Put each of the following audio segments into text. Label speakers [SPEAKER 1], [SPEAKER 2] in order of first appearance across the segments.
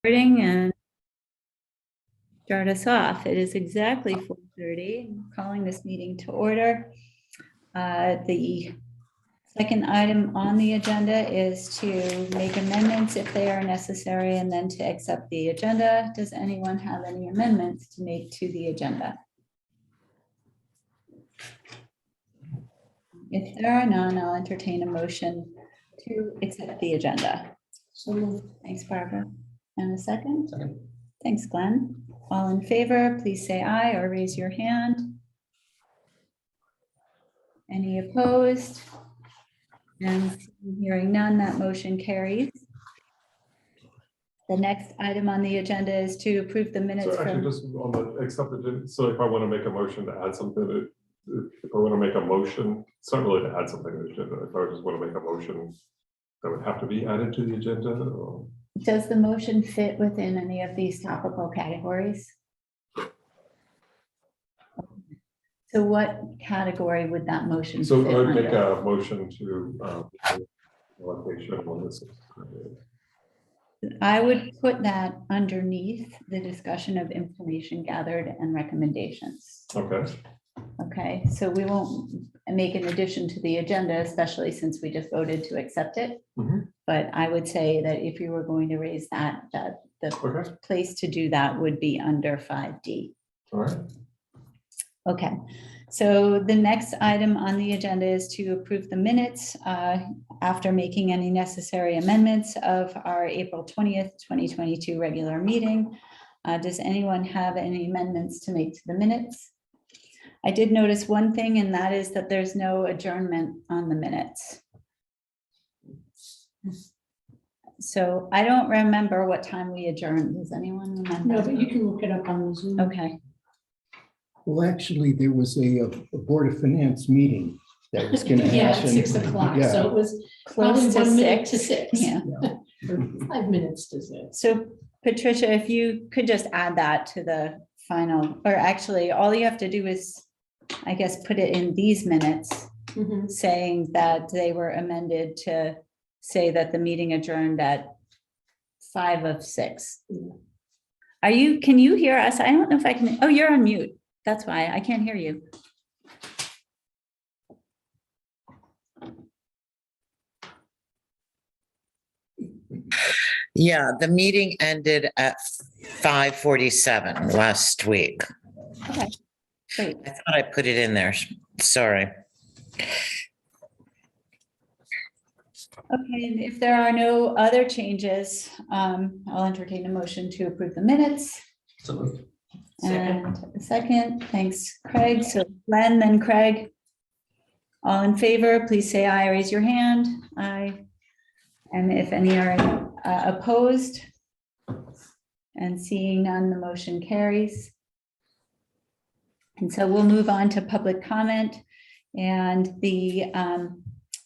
[SPEAKER 1] And start us off. It is exactly 4:30. I'm calling this meeting to order. The second item on the agenda is to make amendments if they are necessary and then to accept the agenda. Does anyone have any amendments to make to the agenda? If there are none, I'll entertain a motion to accept the agenda.
[SPEAKER 2] So moved.
[SPEAKER 1] Thanks, Barbara. And a second?
[SPEAKER 2] Second.
[SPEAKER 1] Thanks, Glenn. All in favor, please say aye or raise your hand. Any opposed? And hearing none, that motion carries. The next item on the agenda is to approve the minutes.
[SPEAKER 3] So actually, just on the accept the, so if I want to make a motion to add something, if I want to make a motion, it's not really to add something to the agenda. If I just want to make a motion, that would have to be added to the agenda. Or...
[SPEAKER 1] Does the motion fit within any of these topical categories? So what category would that motion
[SPEAKER 3] So
[SPEAKER 1] fit
[SPEAKER 3] I would make
[SPEAKER 1] under?
[SPEAKER 3] a motion to allocation on this.
[SPEAKER 1] I would put that underneath the discussion of information gathered and recommendations.
[SPEAKER 3] Okay.
[SPEAKER 1] Okay, so we won't make an addition to the agenda, especially since we just voted to accept it.
[SPEAKER 3] Mhm.
[SPEAKER 1] But I would say that if you were going to raise that the
[SPEAKER 3] Okay.
[SPEAKER 1] place to do that would be under 5D.
[SPEAKER 3] All right.
[SPEAKER 1] Okay, so the next item on the agenda is to approve the minutes after making any necessary amendments of our April 20th, 2022 regular meeting. Does anyone have any amendments to make to the minutes? I did notice one thing, and that is that there's no adjournment on the minutes. So I don't remember what time we adjourned. Does anyone remember?
[SPEAKER 2] No, but you can look it up on the Zoom.
[SPEAKER 1] Okay.
[SPEAKER 4] Well, actually, there was a Board of Finance meeting that was going to
[SPEAKER 2] Yeah,
[SPEAKER 4] happen.
[SPEAKER 2] at 6 o'clock,
[SPEAKER 4] Yeah.
[SPEAKER 2] so it was
[SPEAKER 1] Close
[SPEAKER 2] probably
[SPEAKER 1] to
[SPEAKER 2] 1 minute to
[SPEAKER 1] 6.
[SPEAKER 2] 6.
[SPEAKER 1] Yeah.
[SPEAKER 2] Or 5 minutes to 6.
[SPEAKER 1] So Patricia, if you could just add that to the final, or actually, all you have to do is, I guess, put it in these minutes
[SPEAKER 2] Mhm.
[SPEAKER 1] saying that they were amended to say that the meeting adjourned at 5 of 6. Can you hear us? I don't know if I can. Oh, you're on mute. That's why I can't hear you.
[SPEAKER 5] Yeah, the meeting ended at 5:47 last week.
[SPEAKER 1] Okay, great.
[SPEAKER 5] I thought I put it in there. Sorry.
[SPEAKER 1] Okay, and if there are no other changes, I'll entertain a motion to approve the minutes.
[SPEAKER 2] So moved.
[SPEAKER 1] And a second, thanks, Craig. So Glenn, then Craig. All in favor, please say aye, raise your hand. Aye. And if any are opposed? And seeing none, the motion carries. And so we'll move on to public comment. And the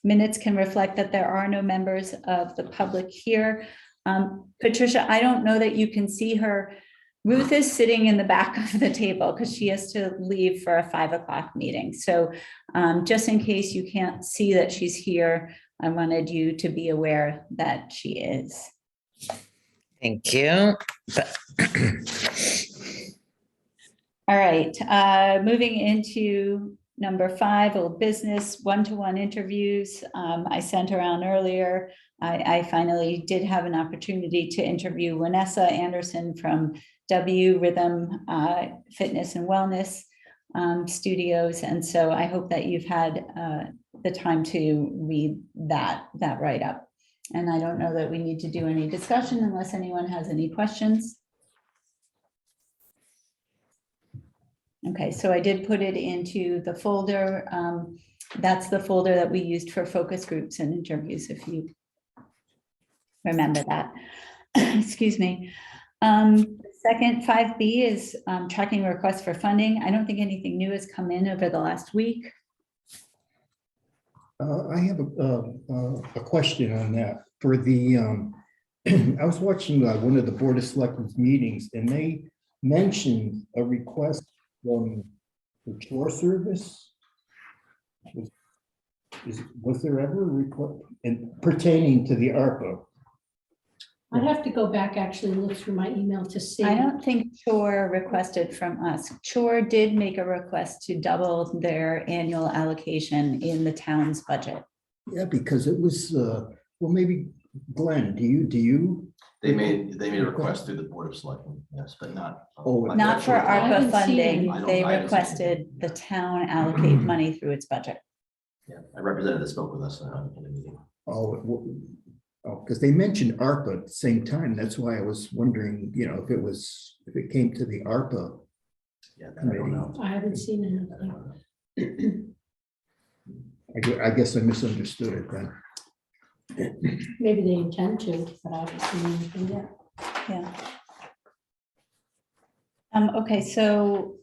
[SPEAKER 1] minutes can reflect that there are no members of the public here. Patricia, I don't know that you can see her. Ruth is sitting in the back of the table because she has to leave for a 5 o'clock meeting. So just in case you can't see that she's here, I wanted you to be aware that she is.
[SPEAKER 5] Thank you.
[SPEAKER 1] All right, moving into number 5, old business, one-to-one interviews. I sent around earlier. I finally did have an opportunity to interview Vanessa Anderson from W Rhythm Fitness and Wellness Studios. And so I hope that you've had the time to read that write-up. And I don't know that we need to do any discussion unless anyone has any questions. Okay, so I did put it into the folder. That's the folder that we used for focus groups and interviews, if you remember that. Excuse me. Second, 5B is tracking requests for funding. I don't think anything new has come in over the last week.
[SPEAKER 4] I have a question on that. For the, I was watching one of the Board of Selectmen's meetings, and they mentioned a request from the chore service. Was there ever a request pertaining to the Arpa?
[SPEAKER 2] I'd have to go back, actually look through my email to see.
[SPEAKER 1] I don't think Chore requested from us. Chore did make a request to double their annual allocation in the town's budget.
[SPEAKER 4] Yeah, because it was, well, maybe Glenn, do you?
[SPEAKER 6] They made a request through the Board of Selectmen, yes, but not.
[SPEAKER 4] Oh,
[SPEAKER 1] Not for
[SPEAKER 2] I
[SPEAKER 1] ARPA
[SPEAKER 2] haven't seen
[SPEAKER 1] funding.
[SPEAKER 2] any.
[SPEAKER 1] They
[SPEAKER 6] I haven't seen
[SPEAKER 1] requested
[SPEAKER 6] any.
[SPEAKER 1] the town allocate money through its budget.
[SPEAKER 6] Yeah, a representative spoke with us in the meeting.
[SPEAKER 4] Because they mentioned ARPA at the same time. That's why I was wondering, if it came to the ARPA.
[SPEAKER 6] Yeah, that I don't know.
[SPEAKER 2] I haven't seen
[SPEAKER 6] That I
[SPEAKER 2] anything.
[SPEAKER 6] don't know.
[SPEAKER 4] I guess I misunderstood it then.
[SPEAKER 2] Maybe they intend to, but I haven't seen anything yet.
[SPEAKER 1] Yeah. Okay, so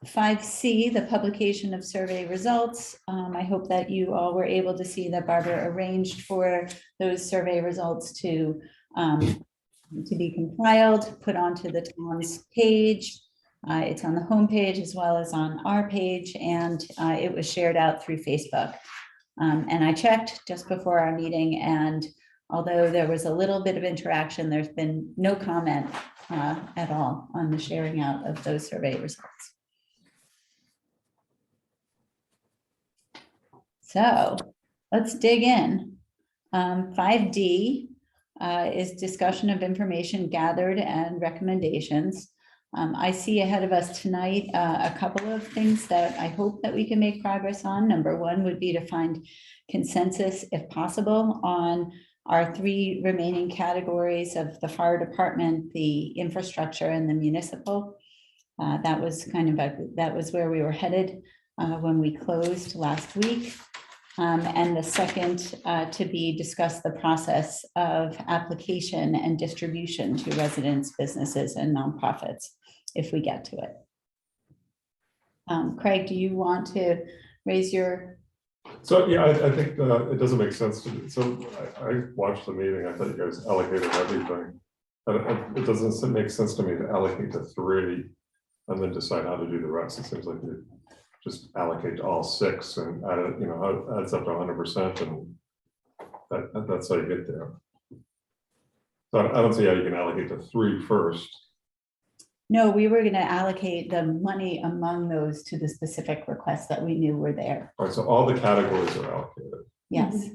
[SPEAKER 1] 5C, the publication of survey results. I hope that you all were able to see that Barbara arranged for those survey results to be compiled, put onto the town's page. It's on the homepage as well as on our page, and it was shared out through Facebook. And I checked just before our meeting, and although there was a little bit of interaction, there's been no comment at all on the sharing out of those survey results. So let's dig in. 5D is discussion of information gathered and recommendations. I see ahead of us tonight a couple of things that I hope that we can make progress on. Number one would be to find consensus, if possible, on our three remaining categories of the fire department, the infrastructure, and the municipal. That was that was where we were headed when we closed last week. And the second to be discuss the process of application and distribution to residents, businesses, and nonprofits, if we get to it. Craig, do you want to raise your?
[SPEAKER 3] So, yeah, I think it doesn't make sense to, so I watched the meeting, I thought you guys allocated everything. It doesn't make sense to me to allocate to 3 and then decide how to do the rest. It seems like you just allocate to all 6 and add it, adds up to 100%, and that's how you get there. So I don't see how you can allocate to 3 first.
[SPEAKER 1] No, we were going to allocate the money among those to the specific requests that we knew were there.
[SPEAKER 3] All right, so all the categories are allocated.
[SPEAKER 1] Yes.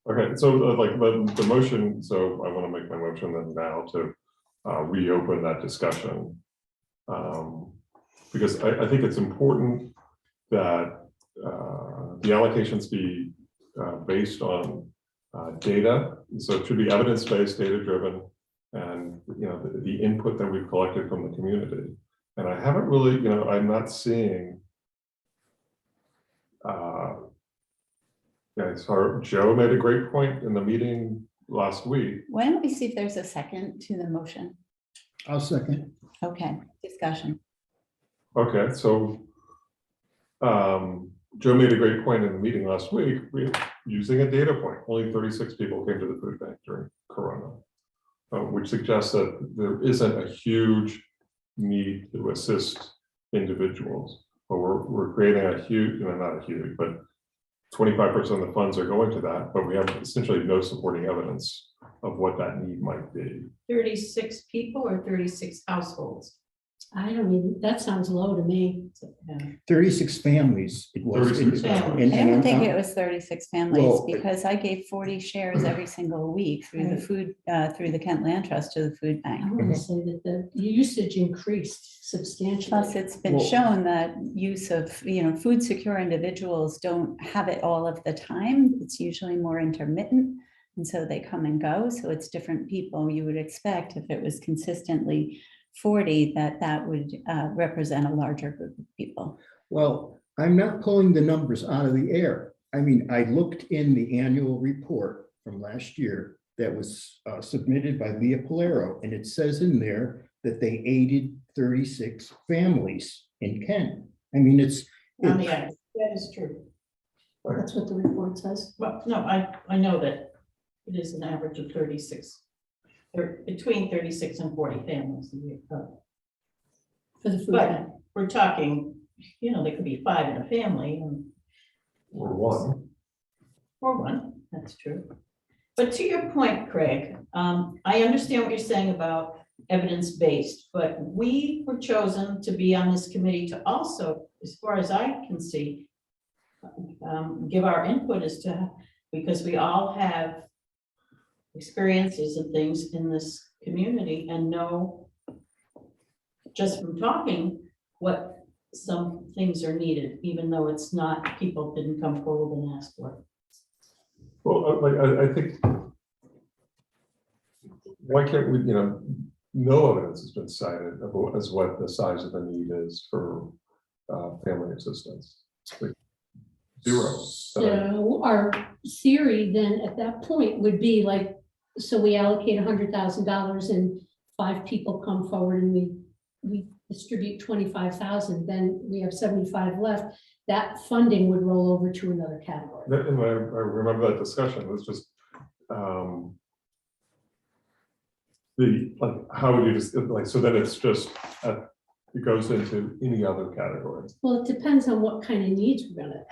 [SPEAKER 3] Okay, so like the motion, so I want to make my motion then now to reopen that discussion. Because I think it's important that the allocations be based on data. So it should be evidence-based, data-driven, and the input that we've collected from the community. And I haven't really, I'm not seeing. So Joe made a great point in the meeting last week.
[SPEAKER 1] Why don't we see if there's a second to the motion?
[SPEAKER 4] I'll second.
[SPEAKER 1] Okay, discussion.
[SPEAKER 3] Okay, so Joe made a great point in the meeting last week. Using a data point, only 36 people came to the food bank during Corona, which suggests that there isn't a huge need to assist individuals. But we're creating a huge, not a huge, but 25% of the funds are going to that, but we have essentially no supporting evidence of what that need might be.
[SPEAKER 7] 36 people or 36 households?
[SPEAKER 2] I don't mean, that sounds low to me.
[SPEAKER 4] 36 families it was.
[SPEAKER 3] 36 families.
[SPEAKER 1] I don't think it was 36 families
[SPEAKER 4] Well,
[SPEAKER 1] because I gave 40 shares every single week through the food, through the Kent Land Trust to the food
[SPEAKER 2] I
[SPEAKER 1] bank.
[SPEAKER 2] want to say that the usage increased substantially.
[SPEAKER 1] Plus, it's been
[SPEAKER 4] Well-
[SPEAKER 1] shown that use of, food secure individuals don't have it all of the time. It's usually more intermittent. And so they come and go. So it's different people. You would expect if it was consistently 40, that would represent a larger group of people.
[SPEAKER 4] Well, I'm not pulling the numbers out of the air. I mean, I looked in the annual report from last year that was submitted by Leah Polero, and it says in there that they aided 36 families in Kent. I mean,
[SPEAKER 7] On the average, that is true.
[SPEAKER 2] That's what the report says.
[SPEAKER 7] Well, no, I know that it is an average of 36, or between 36 and 40 families a year.
[SPEAKER 2] For the food
[SPEAKER 7] But
[SPEAKER 2] bank.
[SPEAKER 7] we're talking, there could be 5 in a family
[SPEAKER 3] Or 1.
[SPEAKER 7] or 1, that's true. But to your point, Craig, I understand what you're saying about evidence-based, but we were chosen to be on this committee to also, as far as I can see, give our input as to, because we all have experiences and things in this community and know just from talking what some things are needed, even though it's not, people didn't come forward and ask for it.
[SPEAKER 3] Well, I think, why can't we, no evidence has been cited as what the size of the need is for family assistance. Like, zero.
[SPEAKER 2] So our theory then at that point would be like, so we allocate $100,000 and 5 people come forward and we distribute 25,000, then we have 75 left. That funding would roll over to another category.
[SPEAKER 3] And I remember that discussion. It was just how would you just so that it's just it goes into any other category.
[SPEAKER 2] Well, it depends on what kind of needs we're gonna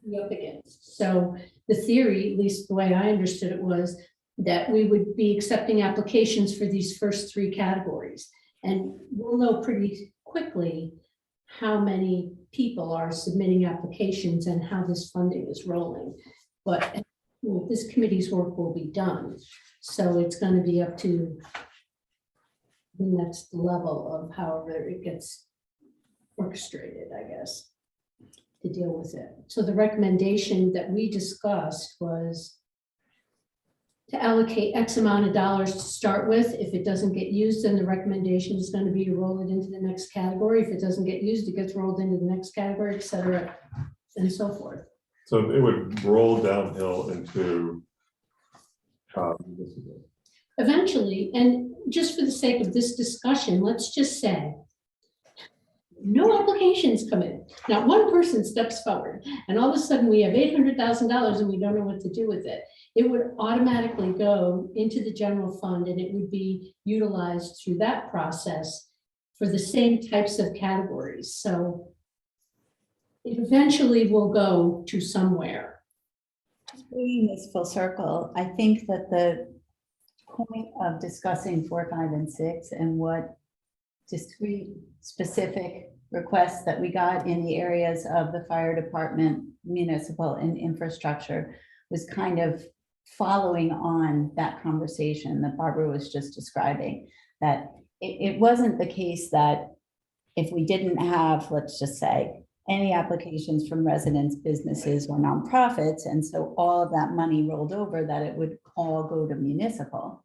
[SPEAKER 2] be up against. So the theory, at least the way I understood it, was that we would be accepting applications for these first 3 categories. And we'll know pretty quickly how many people are submitting applications and how this funding is rolling. But this committee's work will be done. So it's going to be up to the next level of however it gets orchestrated, I guess, to deal with it. So the recommendation that we discussed was to allocate X amount of dollars to start with. If it doesn't get used, then the recommendation is going to be to roll it into the next category. If it doesn't get used, it gets rolled into the next category, et cetera, and so forth.
[SPEAKER 3] So it would roll downhill into
[SPEAKER 2] Eventually, and just for the sake of this discussion, let's just say no applications come in. Not one person steps forward, and all of a sudden we have $800,000 and we don't know what to do with it. It would automatically go into the general fund and it would be utilized through that process for the same types of categories. So it eventually will go to somewhere.
[SPEAKER 1] Bringing this full circle, I think that the point of discussing 4, 5, and 6 and what discrete specific requests that we got in the areas of the fire department, municipal, and infrastructure was kind of following on that conversation that Barbara was just describing, that it wasn't the case that if we didn't have, let's just say, any applications from residents, businesses, or nonprofits, and so all of that money rolled over, that it would all go to municipal.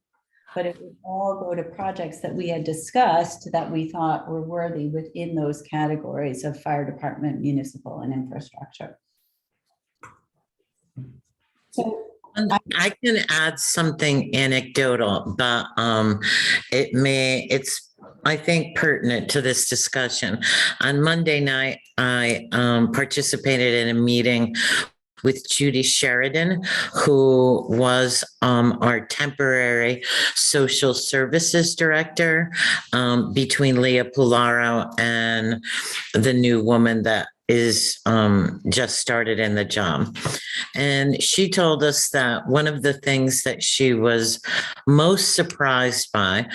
[SPEAKER 1] But it would all go to projects that we had discussed that we thought were worthy within those categories of fire department, municipal, and infrastructure. So
[SPEAKER 5] I can add something anecdotal, but it's I think pertinent to this discussion. On Monday night, I participated in a meeting with Judy Sheridan, who was our temporary social services director between Leah Pularo and the new woman that is just started in the job. And she told us that one of the things that she was most surprised by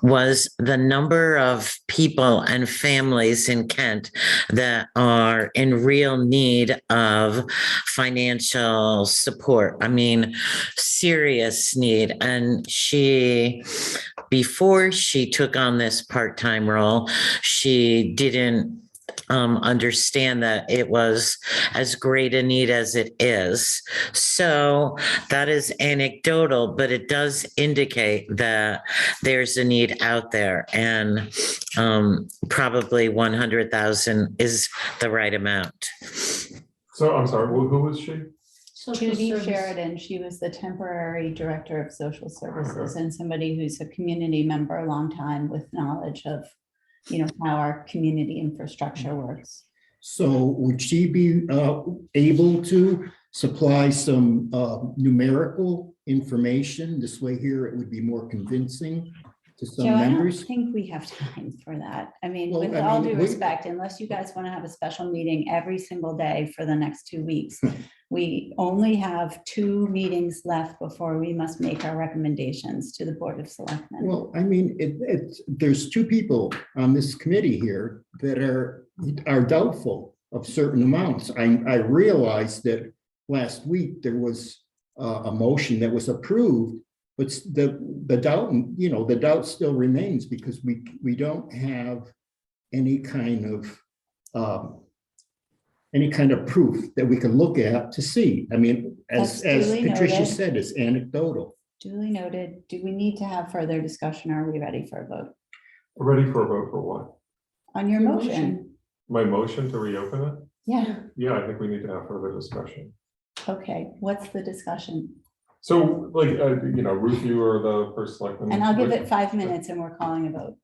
[SPEAKER 5] was the number of people and families in Kent that are in real need of financial support. I mean, serious need. And she, before she took on this part-time role, she didn't understand that it was as great a need as it is. So that is anecdotal, but it does indicate that there's a need out there, and probably 100,000 is the right amount.
[SPEAKER 3] So I'm sorry, who was she?
[SPEAKER 2] Social
[SPEAKER 1] Judy
[SPEAKER 2] service.
[SPEAKER 1] Sheridan, she was the temporary director of social services and somebody who's a community member a long time with knowledge of, how our community infrastructure works.
[SPEAKER 4] So would she be able to supply some numerical information? This way here, it would be more convincing to some
[SPEAKER 1] Joe, I don't
[SPEAKER 4] members.
[SPEAKER 1] think we have time for that. I mean,
[SPEAKER 4] Well,
[SPEAKER 1] with
[SPEAKER 4] I
[SPEAKER 1] all
[SPEAKER 4] mean,
[SPEAKER 1] due
[SPEAKER 4] we-
[SPEAKER 1] respect, unless you guys want to have a special meeting every single day for the next 2 weeks, We only have 2 meetings left before we must make our recommendations to the Board of Selectmen.
[SPEAKER 4] Well, I mean, there's 2 people on this committee here that are doubtful of certain amounts. I realized that last week there was a motion that was approved, but the doubt, the doubt still remains because we don't have any kind of proof that we can look at to see. I mean, as
[SPEAKER 1] That's duly
[SPEAKER 4] Patricia
[SPEAKER 1] noted.
[SPEAKER 4] said, it's anecdotal.
[SPEAKER 1] Duly noted. Do we need to have further discussion? Or are we ready for a vote?
[SPEAKER 3] Ready for a vote for what?
[SPEAKER 1] On your
[SPEAKER 2] Your
[SPEAKER 1] motion?
[SPEAKER 3] My motion to reopen it?
[SPEAKER 1] Yeah,
[SPEAKER 3] Yeah, I think we need to have further discussion.
[SPEAKER 1] okay. What's the discussion?
[SPEAKER 3] So like, Ruth, you are the first selectman.
[SPEAKER 1] And I'll give it 5 minutes and we're calling a vote.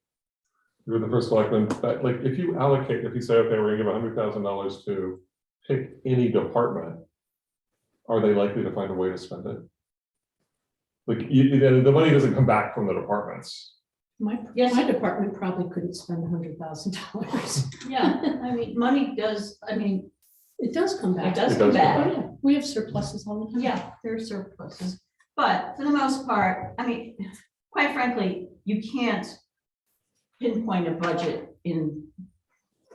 [SPEAKER 3] You're the first selectman, but like, if you say, okay, we're gonna give $100,000 to pick any department, are they likely to find a way to spend it? Like, the money doesn't come back from the departments.
[SPEAKER 2] My department probably couldn't spend $100,000.
[SPEAKER 7] Yeah, I mean, money does,
[SPEAKER 2] It does come back.
[SPEAKER 7] it does
[SPEAKER 3] It
[SPEAKER 7] come
[SPEAKER 3] does come
[SPEAKER 7] back.
[SPEAKER 2] Oh, yeah. We have surpluses all the time.
[SPEAKER 7] Yeah, there are surpluses, but for the most part, quite frankly, you can't pinpoint a budget in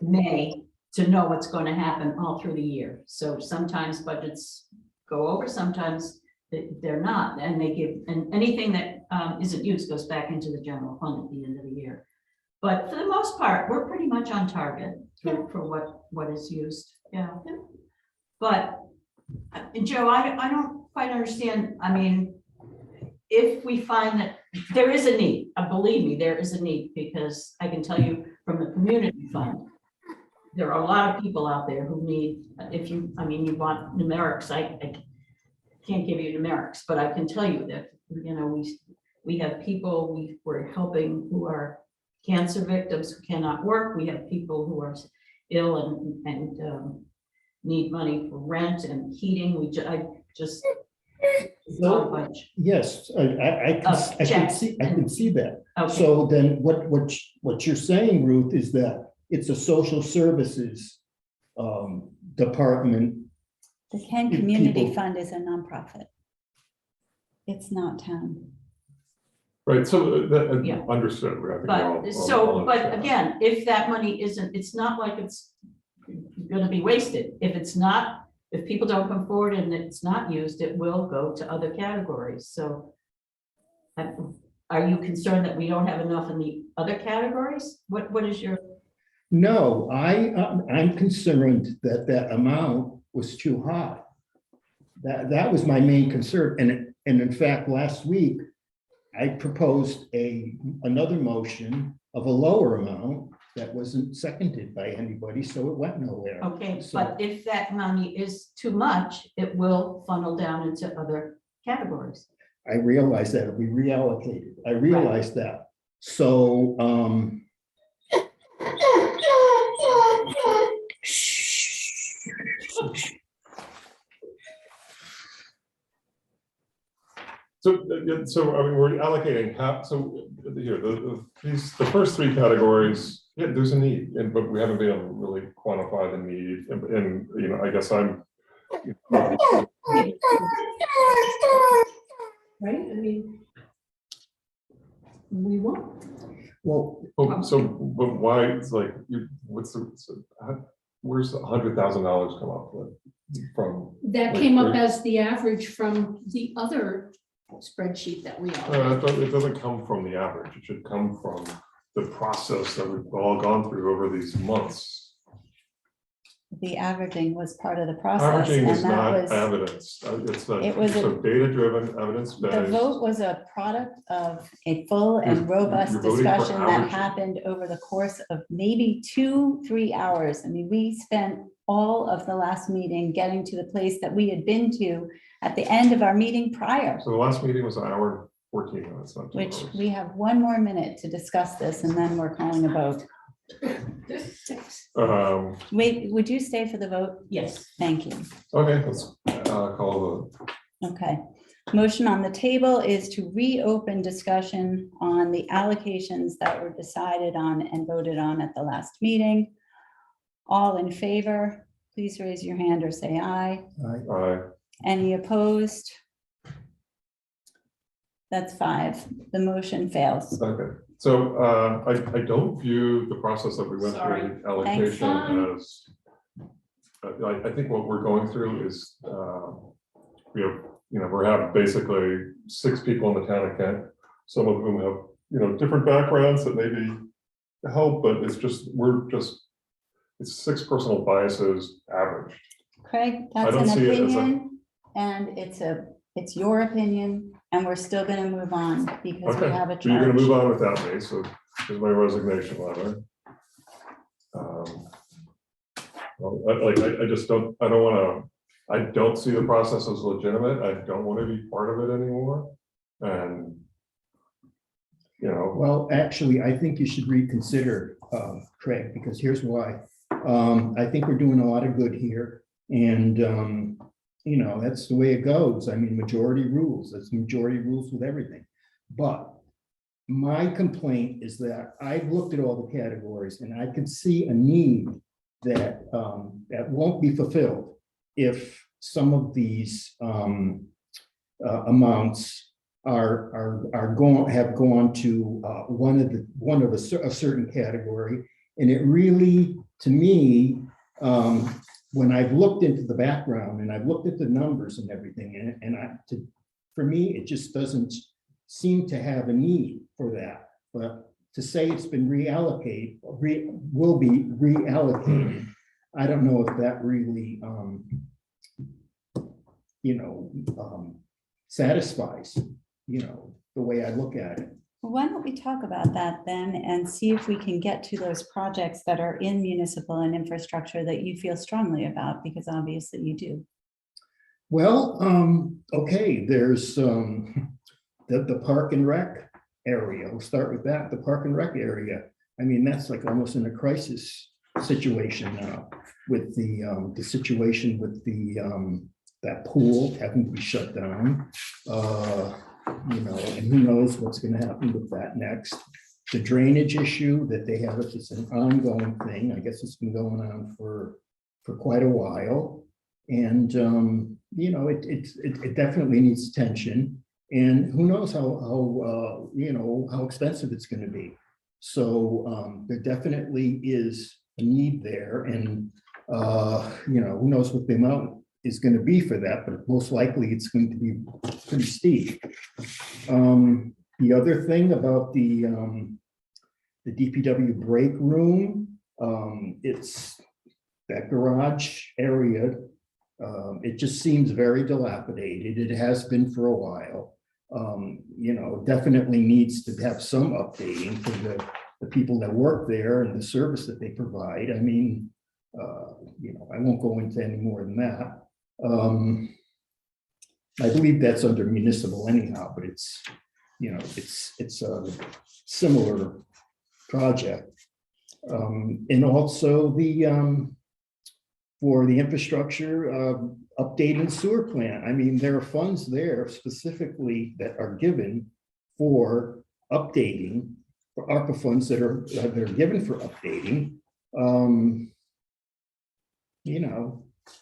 [SPEAKER 7] May to know what's going to happen all through the year. So sometimes budgets go over, sometimes they're not, and and anything that isn't used goes back into the general fund at the end of the year. But for the most part, we're pretty much on target for what is used, yeah. But, Joe, I don't quite understand, if we find that there is a need, believe me, there is a need, because I can tell you from the community fund, there are a lot of people out there who need, you want numerics, I can't give you numerics, but I can tell you that, we have people we're helping who are cancer victims who cannot work. We have people who are ill and need money for rent and heating. It's all a bunch.
[SPEAKER 4] Yes, I can see that.
[SPEAKER 7] Okay,
[SPEAKER 4] So then what you're saying, Ruth, is that it's a social services department.
[SPEAKER 1] The Kent Community
[SPEAKER 4] People-
[SPEAKER 1] Fund is a nonprofit. It's not town.
[SPEAKER 3] Right, so that,
[SPEAKER 7] Yeah.
[SPEAKER 3] understood. I think we all-
[SPEAKER 7] but
[SPEAKER 3] understand.
[SPEAKER 7] again, if that money it's not like it's gonna be wasted. If people don't come forward and it's not used, it will go to other categories, so. Are you concerned that we don't have enough in the other categories? What is your,
[SPEAKER 4] No, I'm concerned that amount was too high. That was my main concern, and in fact, last week, I proposed another motion of a lower amount that wasn't seconded by anybody, so it went nowhere.
[SPEAKER 7] okay,
[SPEAKER 4] So-
[SPEAKER 7] but if that money is too much, it will funnel down into other categories.
[SPEAKER 4] I realized that, we reallocated, I realized that. So,
[SPEAKER 3] we're allocating half, so here, the first 3 categories, yeah, there's a need, but we haven't been able to really quantify the need, and I guess I'm.
[SPEAKER 2] Right? We won't.
[SPEAKER 4] well,
[SPEAKER 3] But why, it's like, where's the $100,000 come up with from?
[SPEAKER 2] That came up as the average from the other spreadsheet that we all.
[SPEAKER 3] It doesn't come from the average, it should come from the process that we've all gone through over these months.
[SPEAKER 1] The averaging was part of the process.
[SPEAKER 3] Averaging is
[SPEAKER 1] and that
[SPEAKER 3] not
[SPEAKER 1] was
[SPEAKER 3] evidence,
[SPEAKER 1] it was a-
[SPEAKER 3] data-driven,
[SPEAKER 1] The
[SPEAKER 3] evidence-based.
[SPEAKER 1] vote was a product of a full and
[SPEAKER 3] You're
[SPEAKER 1] robust
[SPEAKER 3] voting for
[SPEAKER 1] discussion that
[SPEAKER 3] averaging.
[SPEAKER 1] happened over the course of maybe 2-3 hours. We spent all of the last meeting getting to the place that we had been to at the end of our meeting prior,
[SPEAKER 3] So the last meeting was 1 hour and 14 minutes. not 2
[SPEAKER 1] which
[SPEAKER 3] hours.
[SPEAKER 1] we have 1 more minute to discuss this and then we're calling a vote. Wait, would you stay for the vote?
[SPEAKER 7] Yes.
[SPEAKER 1] Thank you.
[SPEAKER 3] Okay, let's call
[SPEAKER 1] Okay. Motion on the table is to reopen discussion on the allocations that were decided on and voted on at the last meeting. All in favor, please raise your hand or say aye.
[SPEAKER 3] Aye.
[SPEAKER 1] Any opposed? That's 5. The motion fails.
[SPEAKER 3] Okay, so I don't view the process that we went
[SPEAKER 7] Sorry.
[SPEAKER 3] through, the allocation
[SPEAKER 2] Fine.
[SPEAKER 3] as, I think what we're going through is, we have, we have basically 6 people in the town of Kent. Some of whom have, different backgrounds that maybe help, but it's just, it's 6 personal biases averaged.
[SPEAKER 1] Craig,
[SPEAKER 3] I
[SPEAKER 1] that's
[SPEAKER 3] don't
[SPEAKER 1] an
[SPEAKER 3] see it as a-
[SPEAKER 1] opinion, and it's your opinion, and we're still gonna move on because we
[SPEAKER 3] Okay,
[SPEAKER 1] have a
[SPEAKER 3] so you're gonna
[SPEAKER 1] charge.
[SPEAKER 3] move on without me, so here's my resignation letter. Well, I just don't, I don't see the process as legitimate. I don't want to be part of it anymore. And,
[SPEAKER 4] Well, actually, I think you should reconsider, Craig, because here's why. I think we're doing a lot of good here, and that's the way it goes. I mean, majority rules. That's majority rules with everything. But my complaint is that I've looked at all the categories, and I can see a need that won't be fulfilled if some of these amounts have gone to one of a certain category. And it really, to me, when I've looked into the background and I've looked at the numbers and everything, for me, it just doesn't seem to have a need for that. But to say it's been reallocated, will be reallocated, I don't know if that really, satisfies, the way I look at it.
[SPEAKER 1] Why don't we talk about that then and see if we can get to those projects that are in municipal and infrastructure that you feel strongly about, because obviously you do.
[SPEAKER 4] Well, okay, there's the park and rec area. We'll start with that, the park and rec area. I mean, that's like almost in a crisis situation now with the situation with that pool having to be shut down. And who knows what's going to happen with that next. The drainage issue that they have, it's an ongoing thing. I guess it's been going on for quite a while. And, it definitely needs attention. And who knows how expensive it's going to be. So there definitely is a need there. And, who knows what the amount is going to be for that, but most likely it's going to be pretty steep. The other thing about the DPW break room, it's that garage area. It just seems very dilapidated. It has been for a while. Definitely needs to have some updating for the people that work there and the service that they provide. I mean, I won't go into any more than that. I believe that's under municipal anyhow, but it's a similar project. And also for the infrastructure, updating sewer plant. I mean, there are funds there specifically that are given for updating, for ARPA funds that are given for updating.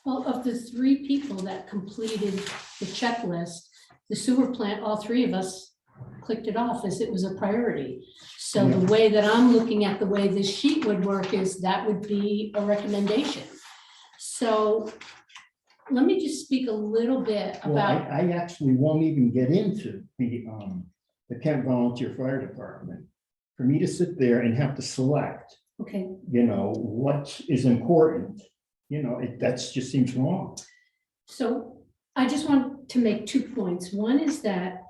[SPEAKER 2] Well, of the 3 people that completed the checklist, the sewer plant, all 3 of us clicked it off as it was a priority. So the way that I'm looking at the way this sheet would work is that would be a recommendation. So let me just speak a little bit
[SPEAKER 4] Well,
[SPEAKER 2] about.
[SPEAKER 4] I actually won't even get into the Kent Volunteer Fire Department. For me to sit there and have to select,
[SPEAKER 2] Okay,
[SPEAKER 4] what is important, that just seems wrong.
[SPEAKER 2] so I just want to make 2 points. One is that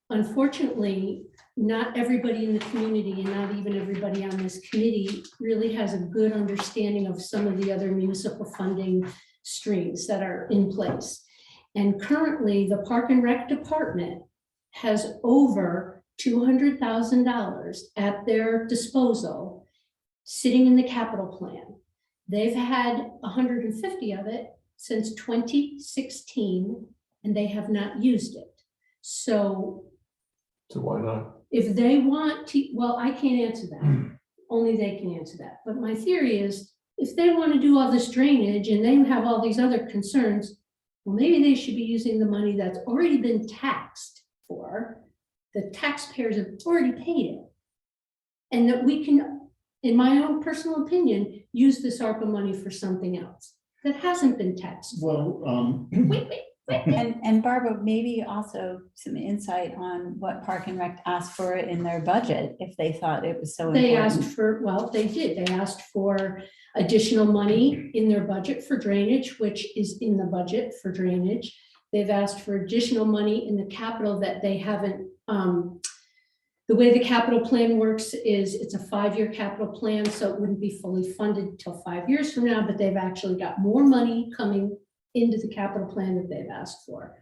[SPEAKER 2] unfortunately, not everybody in the community and not even everybody on this committee really has a good understanding of some of the other municipal funding streams that are in place. And currently, the Park and Rec Department has over $200,000 at their disposal sitting in the capital plan. They've had 150 of it since 2016, and they have not used it. So
[SPEAKER 3] why not?
[SPEAKER 2] if they want to, well, I can't answer that. Only they can answer that. But my theory is if they want to do all this drainage and they have all these other concerns, well, maybe they should be using the money that's already been taxed for. The taxpayers have already paid it. And that we can, in my own personal opinion, use this ARPA money for something else that hasn't been taxed.
[SPEAKER 4] Well,
[SPEAKER 2] Wait.
[SPEAKER 1] And Barbara, maybe also some insight on what Park and Rec asked for in their budget, if they thought it was so
[SPEAKER 2] They
[SPEAKER 1] important.
[SPEAKER 2] asked for, well, they did. They asked for additional money in their budget for drainage, which is in the budget for drainage. They've asked for additional money in the capital that they haven't, the way the capital plan works is it's a 5-year capital plan, so it wouldn't be fully funded till 5 years from now, but they've actually got more money coming into the capital plan that they've asked for.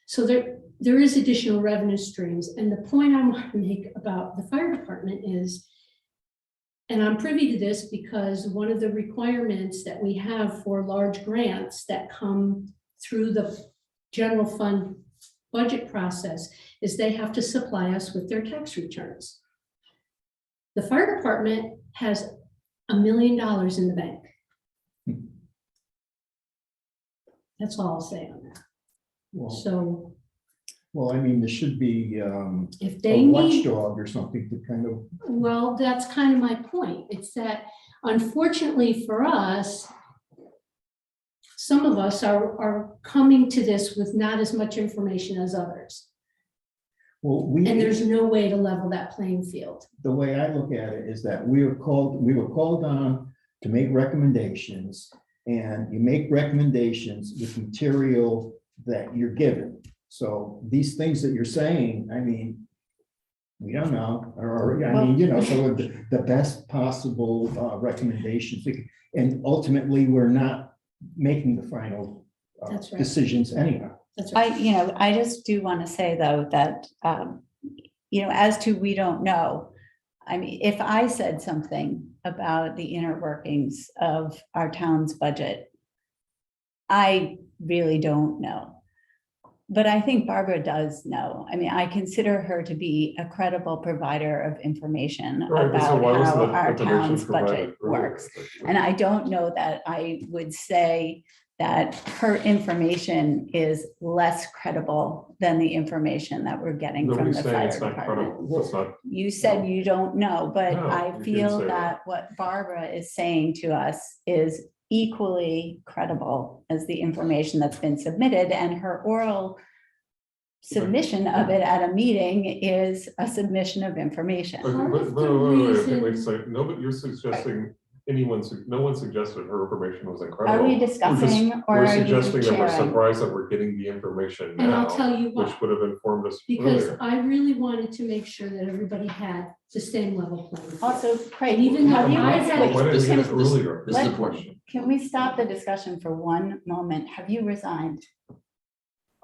[SPEAKER 2] So there is additional revenue streams. And the point I want to make about the fire department is, and I'm privy to this because one of the requirements that we have for large grants that come through the general fund budget process is they have to supply us with their tax returns. The fire department has $1 million in the bank. That's all I'll say on that.
[SPEAKER 4] well,
[SPEAKER 2] So
[SPEAKER 4] well, I mean, there should be
[SPEAKER 2] if
[SPEAKER 4] a
[SPEAKER 2] they need,
[SPEAKER 4] watchdog or something to kind of,
[SPEAKER 2] well, that's kind of my point. It's that unfortunately for us, some of us are coming to this with not as much information as others.
[SPEAKER 4] well,
[SPEAKER 2] And there's no way to level that playing field.
[SPEAKER 4] the way I look at it is that we were called on to make recommendations, and you make recommendations with material that you're given. So these things that you're saying, I mean, we don't know, or, I mean, you know, so the best possible recommendations. And ultimately, we're not making the final
[SPEAKER 2] That's right.
[SPEAKER 4] decisions anyway.
[SPEAKER 2] That's right.
[SPEAKER 1] I just do want to say though, that, as to we don't know, I mean, if I said something about the inner workings of our town's budget, I really don't know. But I think Barbara does know. I mean, I consider her to be a credible provider of information
[SPEAKER 3] Right, but so
[SPEAKER 1] about
[SPEAKER 3] why wasn't
[SPEAKER 1] how
[SPEAKER 3] that
[SPEAKER 1] our
[SPEAKER 3] information
[SPEAKER 1] town's
[SPEAKER 3] provided
[SPEAKER 1] budget
[SPEAKER 3] earlier?
[SPEAKER 1] works. And I don't know that I would say that her information is less credible than the information that we're getting from
[SPEAKER 3] Nobody's
[SPEAKER 1] the
[SPEAKER 3] saying
[SPEAKER 1] fire
[SPEAKER 3] it's not
[SPEAKER 1] department.
[SPEAKER 3] credible, it's not,
[SPEAKER 1] You said you don't know, but
[SPEAKER 3] No,
[SPEAKER 1] I
[SPEAKER 3] you did
[SPEAKER 1] feel
[SPEAKER 3] say
[SPEAKER 1] that
[SPEAKER 3] that.
[SPEAKER 1] what Barbara is saying to us is equally credible as the information that's been submitted, and her oral submission of it at a meeting is a submission of information.
[SPEAKER 3] but,
[SPEAKER 2] Part
[SPEAKER 3] but,
[SPEAKER 2] of
[SPEAKER 3] wait,
[SPEAKER 2] the
[SPEAKER 3] wait, wait, wait,
[SPEAKER 2] reason-
[SPEAKER 3] so, no, but you're suggesting no one suggested her information was
[SPEAKER 1] Are
[SPEAKER 3] incredible.
[SPEAKER 1] we
[SPEAKER 3] We're just-
[SPEAKER 1] discussing or
[SPEAKER 3] We're
[SPEAKER 1] are you
[SPEAKER 3] suggesting that we're
[SPEAKER 1] sharing?
[SPEAKER 3] surprised that we're getting the information
[SPEAKER 2] And I'll
[SPEAKER 3] now,
[SPEAKER 2] tell you why.
[SPEAKER 3] which would have informed us
[SPEAKER 2] Because
[SPEAKER 3] earlier.
[SPEAKER 2] I really wanted to make sure that everybody had the same level playing field.
[SPEAKER 1] Also, Craig,
[SPEAKER 2] And even though
[SPEAKER 1] have you
[SPEAKER 2] I
[SPEAKER 3] Why
[SPEAKER 2] had-
[SPEAKER 1] resigned?
[SPEAKER 3] why didn't we get it
[SPEAKER 6] This-
[SPEAKER 3] earlier?
[SPEAKER 6] This is the
[SPEAKER 1] Let-
[SPEAKER 6] question.
[SPEAKER 1] Can we stop the discussion for one moment? Have you resigned?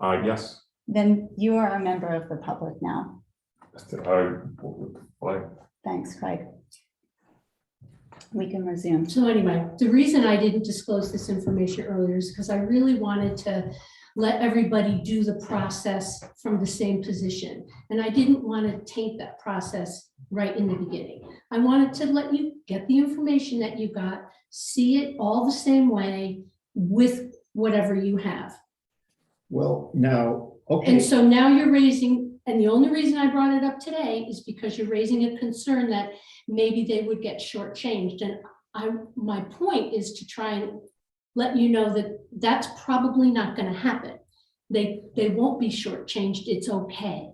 [SPEAKER 3] Yes,
[SPEAKER 1] Then you are a member of the public now.
[SPEAKER 3] like,
[SPEAKER 1] Thanks, Craig. We can resume.
[SPEAKER 2] So anyway, the reason I didn't disclose this information earlier is because I really wanted to let everybody do the process from the same position. And I didn't want to taint that process right in the beginning. I wanted to let you get the information that you got, see it all the same way with whatever you have.
[SPEAKER 4] Well, now, okay.
[SPEAKER 2] And so now you're raising, and the only reason I brought it up today is because you're raising a concern that maybe they would get shortchanged. And my point is to try and let you know that that's probably not going to happen. They won't be shortchanged. It's okay.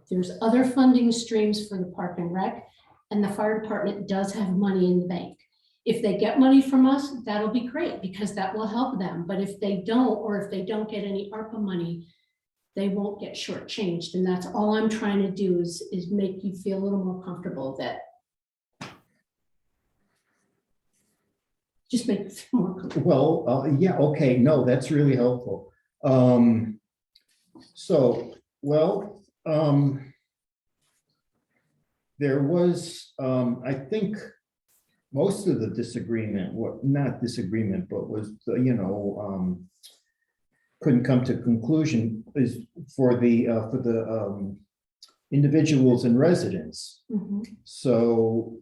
[SPEAKER 2] There's other funding streams for the Park and Rec, and the fire department does have money in the bank. If they get money from us, that'll be great because that will help them. But if they don't, or if they don't get any ARPA money, they won't get shortchanged. And that's all I'm trying to do is make you feel a little more comfortable that just make you feel more comfortable.
[SPEAKER 4] Well, yeah, okay, no, that's really helpful. There was, I think, most of the disagreement, not disagreement, but was, couldn't come to conclusion is for the individuals and residents.
[SPEAKER 2] Mhm.
[SPEAKER 4] So,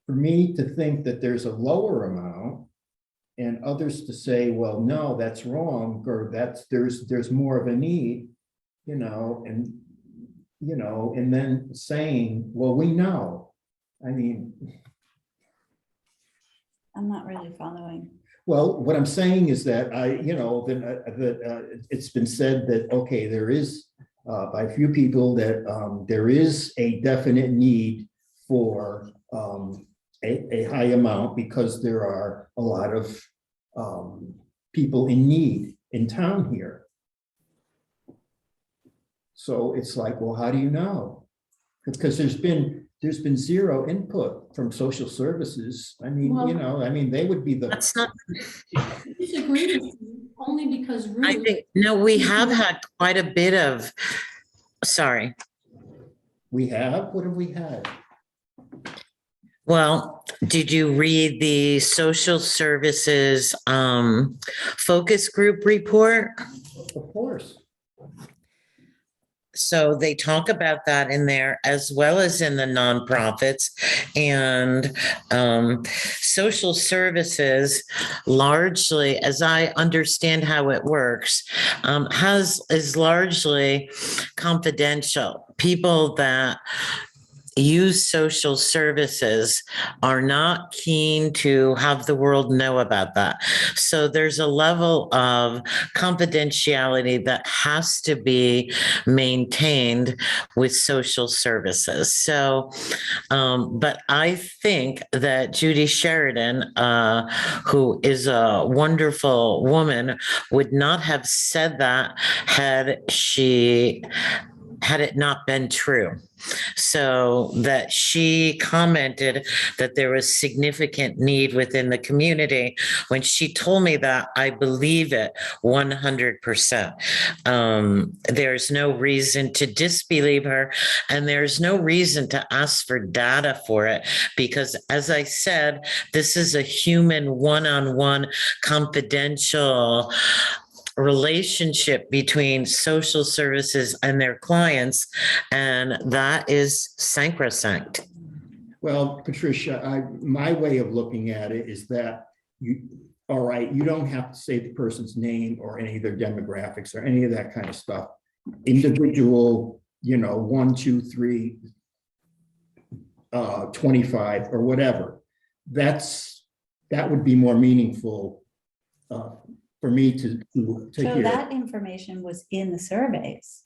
[SPEAKER 4] for me to think that there's a lower amount and others to say, well, no, that's wrong, or there's more of a need, and then saying, well, we know. I mean,
[SPEAKER 1] I'm not really following.
[SPEAKER 4] well, what I'm saying is that it's been said that, okay, there is by a few people that there is a definite need for a high amount because there are a lot of people in need in town here. So it's like, well, how do you know? Because there's been zero input from social services. I mean,
[SPEAKER 2] Well-
[SPEAKER 4] they would be
[SPEAKER 5] That's not,
[SPEAKER 2] I disagree with you, only because
[SPEAKER 5] I
[SPEAKER 2] Ruth,
[SPEAKER 5] think, no, we have had quite a bit of, sorry.
[SPEAKER 4] what have we had?
[SPEAKER 5] Well, did you read the social services focus group report?
[SPEAKER 4] Of course.
[SPEAKER 5] So they talk about that in there as well as in the nonprofits, and social services largely, as I understand how it works, is largely confidential. People that use social services are not keen to have the world know about that. So there's a level of confidentiality that has to be maintained with social services. So, but I think that Judy Sheridan, who is a wonderful woman, would not have said that had it not been true. So that she commented that there was significant need within the community. When she told me that, I believe it 100%. There's no reason to disbelieve her, and there's no reason to ask for data for it, because as I said, this is a human one-on-one confidential relationship between social services and their clients, and that is sacrosanct.
[SPEAKER 4] Well, Patricia, my way of looking at it is that all right, you don't have to say the person's name or any of their demographics or any of that kind of stuff. Individual, 1, 2, 3, 25 or whatever. That would be more meaningful for me to
[SPEAKER 1] So
[SPEAKER 4] hear.
[SPEAKER 1] that information was in the surveys.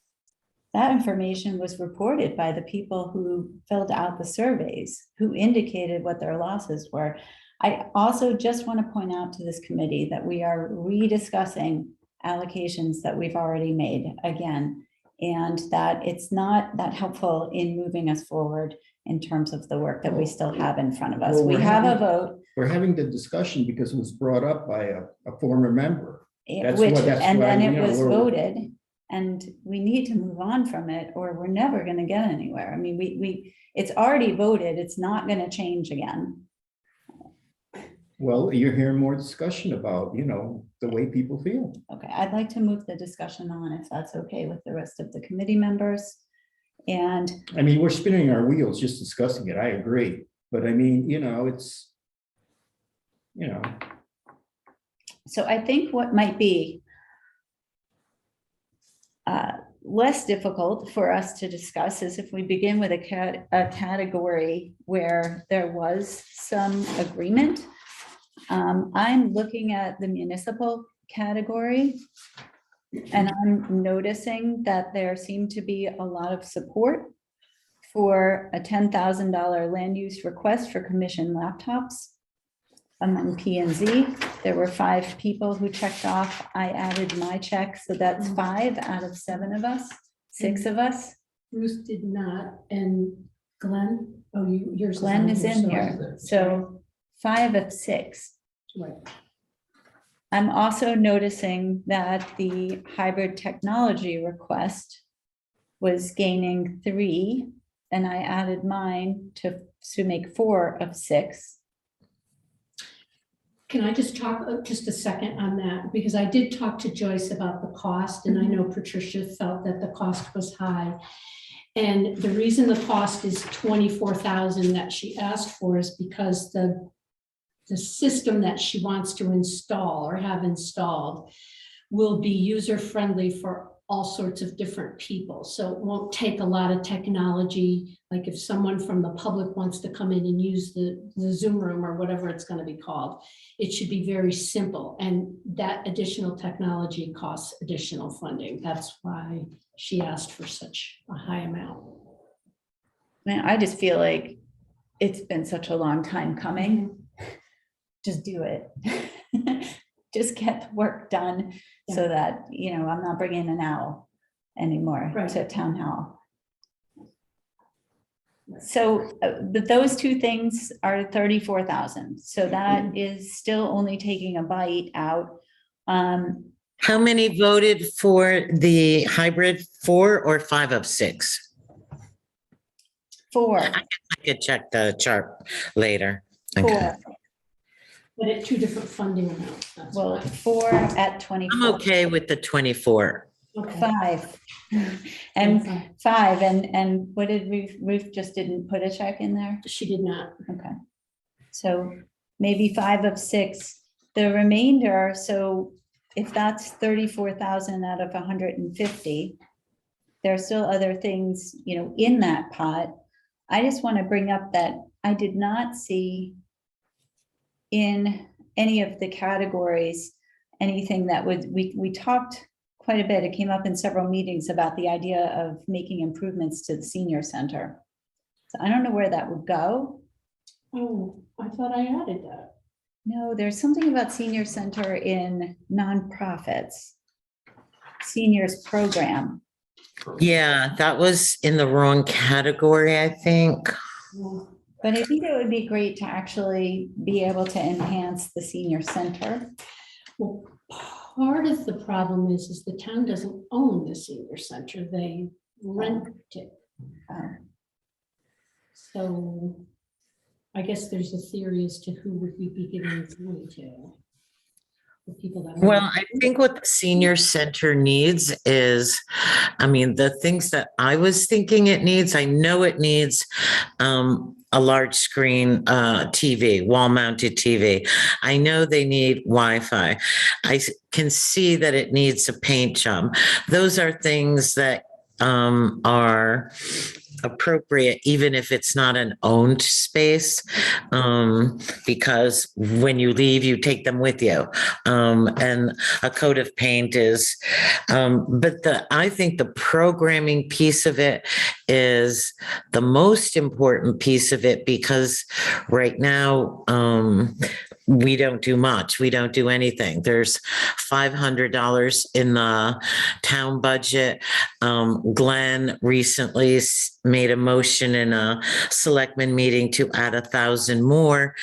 [SPEAKER 1] That information was reported by the people who filled out the surveys, who indicated what their losses were. I also just want to point out to this committee that we are rediscussing allocations that we've already made again, and that it's not that helpful in moving us forward in terms of the work that we still have in front of us.
[SPEAKER 4] Well,
[SPEAKER 1] We have a vote.
[SPEAKER 4] We're having the discussion because it was brought up by a former member. That's
[SPEAKER 1] Which,
[SPEAKER 4] what- that's
[SPEAKER 1] and
[SPEAKER 4] why,
[SPEAKER 1] then
[SPEAKER 4] you
[SPEAKER 1] it
[SPEAKER 4] know,
[SPEAKER 1] was
[SPEAKER 4] we're-
[SPEAKER 1] voted, and we need to move on from it, or we're never gonna get anywhere. I mean, it's already voted, it's not gonna change again.
[SPEAKER 4] Well, you're hearing more discussion about, the way people feel.
[SPEAKER 1] Okay, I'd like to move the discussion on, if that's okay with the rest of the committee members. And
[SPEAKER 4] I mean, we're spinning our wheels just discussing it. I agree. But I mean, it's,
[SPEAKER 1] so I think what might be less difficult for us to discuss is if we begin with a category where there was some agreement. I'm looking at the municipal category, and I'm noticing that there seemed to be a lot of support for a $10,000 land use request for commission laptops among P and Z. There were 5 people who checked off. I added my check, so that's 5 out of 7 of us, 6 of us.
[SPEAKER 2] Ruth did not, and Glenn, yours.
[SPEAKER 1] Glenn is in
[SPEAKER 2] so-
[SPEAKER 1] here, so 5 of 6.
[SPEAKER 2] Right.
[SPEAKER 1] I'm also noticing that the hybrid technology request was gaining 3, and I added mine to make 4 of 6.
[SPEAKER 2] Can I just talk just a second on that? Because I did talk to Joyce about the cost, and I know Patricia felt that the cost was high. And the reason the cost is 24,000 that she asked for is because the system that she wants to install or have installed will be user-friendly for all sorts of different people. So it won't take a lot of technology. Like if someone from the public wants to come in and use the Zoom room or whatever it's going to be called, it should be very simple. And that additional technology costs additional funding. That's why she asked for such a high amount.
[SPEAKER 1] Man, I just feel like it's been such a long time coming. Just do it. Just get the work done so that, I'm not bringing an owl anymore
[SPEAKER 2] Right.
[SPEAKER 1] to town hall. So but those two things are 34,000. So that is still only taking a bite out.
[SPEAKER 5] How many voted for the hybrid, 4 or 5 of 6?
[SPEAKER 1] 4.
[SPEAKER 5] I could check the chart later. Okay.
[SPEAKER 1] 4.
[SPEAKER 2] But at 2 different funding amounts. That's
[SPEAKER 1] Well,
[SPEAKER 2] why.
[SPEAKER 1] 4 at 24.
[SPEAKER 5] I'm okay with the 24.
[SPEAKER 2] Okay.
[SPEAKER 1] 5. And 5. And what did Ruth just didn't put a check in there?
[SPEAKER 2] She did not.
[SPEAKER 1] Okay. So maybe 5 of 6. The remainder, so if that's 34,000 out of 150, there are still other things, in that pot. I just want to bring up that I did not see in any of the categories anything that would, we talked quite a bit. It came up in several meetings about the idea of making improvements to the senior center. So I don't know where that would go.
[SPEAKER 2] Oh, I thought I added that.
[SPEAKER 1] No, there's something about senior center in nonprofits, seniors program.
[SPEAKER 5] Yeah, that was in the wrong category, I think.
[SPEAKER 1] But I think it would be great to actually be able to enhance the senior center.
[SPEAKER 2] Well, part of the problem is the town doesn't own the senior center, they rent it. So I guess there's a theory as to who would we be giving this money to. The people that.
[SPEAKER 5] Well, I think what the senior center needs is, the things that I was thinking it needs, I know it needs a large screen TV, wall mounted TV. I know they need Wi-Fi. I can see that it needs a paint job. Those are things that are appropriate, even if it's not an owned space, because when you leave, you take them with you. And a coat of paint is, but I think the programming piece of it is the most important piece of it, because right now, we don't do much. We don't do anything. There's $500 in the town budget. Glenn recently made a motion in a selectman meeting to add 1,000 more,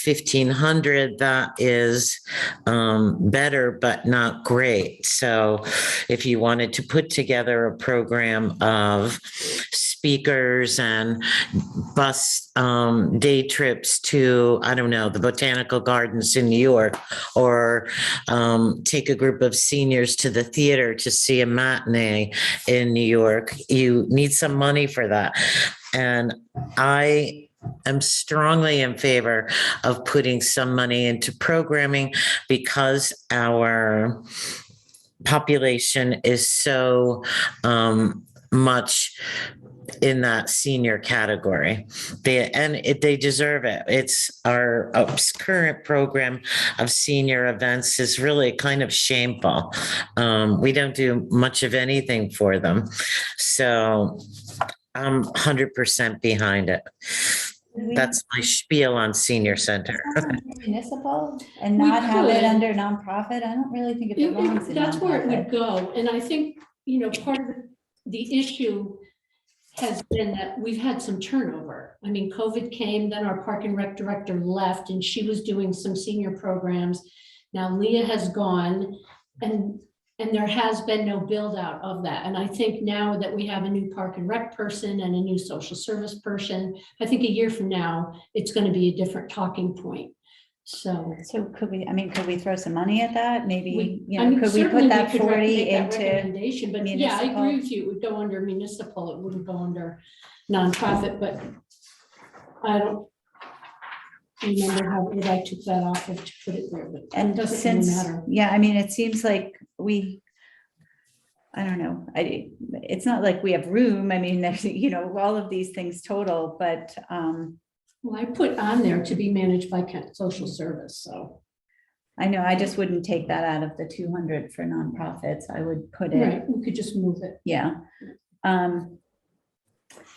[SPEAKER 5] 1,500. That is better, but not great. So if you wanted to put together a program of speakers and bus day trips to, I don't know, the botanical gardens in New York, or take a group of seniors to the theater to see a matinee in New York, you need some money for that. And I am strongly in favor of putting some money into programming, because our population is so much in that senior category. They deserve it. It's our current program of senior events is really kind of shameful. We don't do much of anything for them. So I'm 100% behind it. That's my spiel on senior center.
[SPEAKER 1] Municipal and
[SPEAKER 2] We
[SPEAKER 1] not have it
[SPEAKER 2] could.
[SPEAKER 1] under nonprofit. I don't really think it belongs in
[SPEAKER 2] That's where it would
[SPEAKER 1] nonprofit.
[SPEAKER 2] go. And I think, part of the issue has been that we've had some turnover. I mean, COVID came, then our park and rec director left, and she was doing some senior programs. Now Leah has gone, and there has been no build out of that. And I think now that we have a new park and rec person and a new social service person, I think a year from now, it's going to be a different talking point. So.
[SPEAKER 1] So could we, I mean, could we throw some money at that? Maybe, you
[SPEAKER 2] I
[SPEAKER 1] know,
[SPEAKER 2] mean,
[SPEAKER 1] could we
[SPEAKER 2] certainly
[SPEAKER 1] put that
[SPEAKER 2] could
[SPEAKER 1] 40
[SPEAKER 2] make that
[SPEAKER 1] into?
[SPEAKER 2] recommendation, but yeah, I
[SPEAKER 1] municipal?
[SPEAKER 2] agree with you. It would go under municipal. It wouldn't go under nonprofit, but I don't remember how, what I took that off of to put it there, but it
[SPEAKER 1] And
[SPEAKER 2] doesn't really
[SPEAKER 1] since,
[SPEAKER 2] matter.
[SPEAKER 1] yeah, I mean, it seems like I don't know, it's not like we have room. I mean, there's, you know, all of these things total, but,
[SPEAKER 2] Well, I put on there to be managed by social service, so.
[SPEAKER 1] I know, I just wouldn't take that out of the 200 for nonprofits. I would put it,
[SPEAKER 2] Right, we could just move it.
[SPEAKER 1] yeah.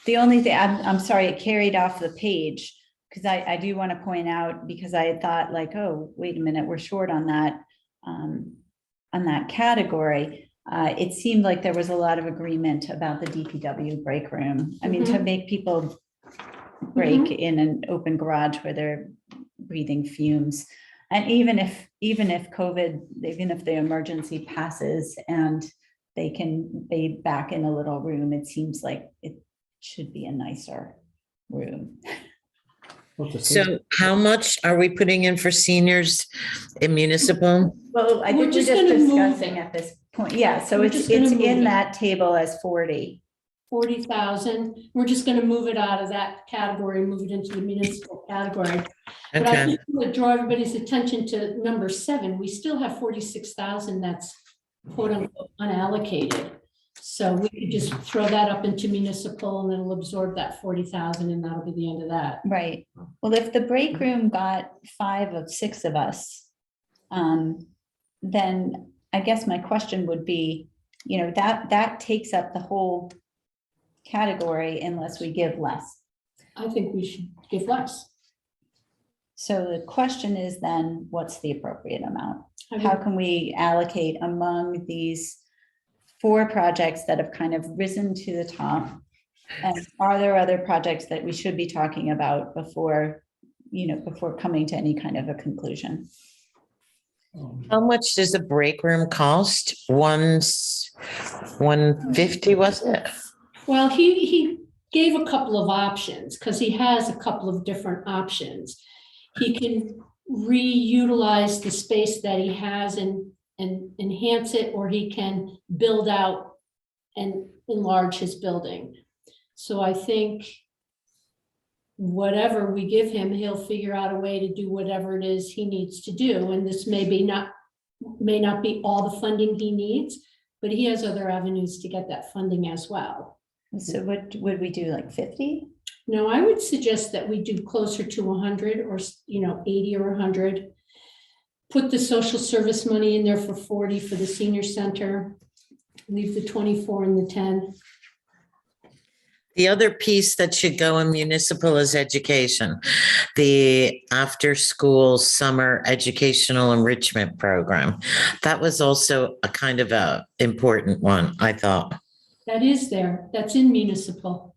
[SPEAKER 1] The only thing, I'm sorry, it carried off the page, because I do want to point out, because I had thought like, oh, wait a minute, we're short on that category. It seemed like there was a lot of agreement about the DPW break room. I mean, to make people break in an open garage where they're breathing fumes. And even if COVID, even if the emergency passes and they back in a little room, it seems like it should be a nicer room.
[SPEAKER 5] So how much are we putting in for seniors in municipal?
[SPEAKER 1] Well, I
[SPEAKER 2] We're
[SPEAKER 1] think we're
[SPEAKER 2] just
[SPEAKER 1] just
[SPEAKER 2] gonna move
[SPEAKER 1] discussing
[SPEAKER 2] it.
[SPEAKER 1] at this point. Yeah, so
[SPEAKER 2] We're
[SPEAKER 1] it's
[SPEAKER 2] just gonna move
[SPEAKER 1] in
[SPEAKER 2] it.
[SPEAKER 1] that table as 40.
[SPEAKER 2] 40,000. We're just gonna move it out of that category, and move it into the municipal category. But I
[SPEAKER 5] Okay,
[SPEAKER 2] just want to draw everybody's attention to number 7. We still have 46,000 that's quote unquote unallocated. So we could just throw that up into municipal and it'll absorb that 40,000 and that'll be the end of that.
[SPEAKER 1] Right. Well, if the break room got 5 of 6 of us, then I guess my question would be, you know, that takes up the whole category unless we give less.
[SPEAKER 2] I think we should give less.
[SPEAKER 1] So the question is then, what's the appropriate amount?
[SPEAKER 2] I
[SPEAKER 1] How
[SPEAKER 2] mean,
[SPEAKER 1] can we allocate among these 4 projects that have kind of risen to the top? And are there other projects that we should be talking about before, you know, before coming to any kind of a conclusion?
[SPEAKER 5] how much does a break room cost? 150, was it?
[SPEAKER 2] Well, he gave a couple of options because he has a couple of different options. He can reutilize the space that he has and enhance it, or he can build out and enlarge his building. So I think whatever we give him, he'll figure out a way to do whatever it is he needs to do. And this may not be all the funding he needs, but he has other avenues to get that funding as well.
[SPEAKER 1] So what would we do, like 50?
[SPEAKER 2] No, I would suggest that we do closer to 100 or, 80 or 100. Put the social service money in there for 40 for the senior center. Leave the 24 and the 10.
[SPEAKER 5] The other piece that should go in municipal is education, the after-school summer educational enrichment program. That was also a kind of a important one, I thought.
[SPEAKER 2] That is there. That's in municipal.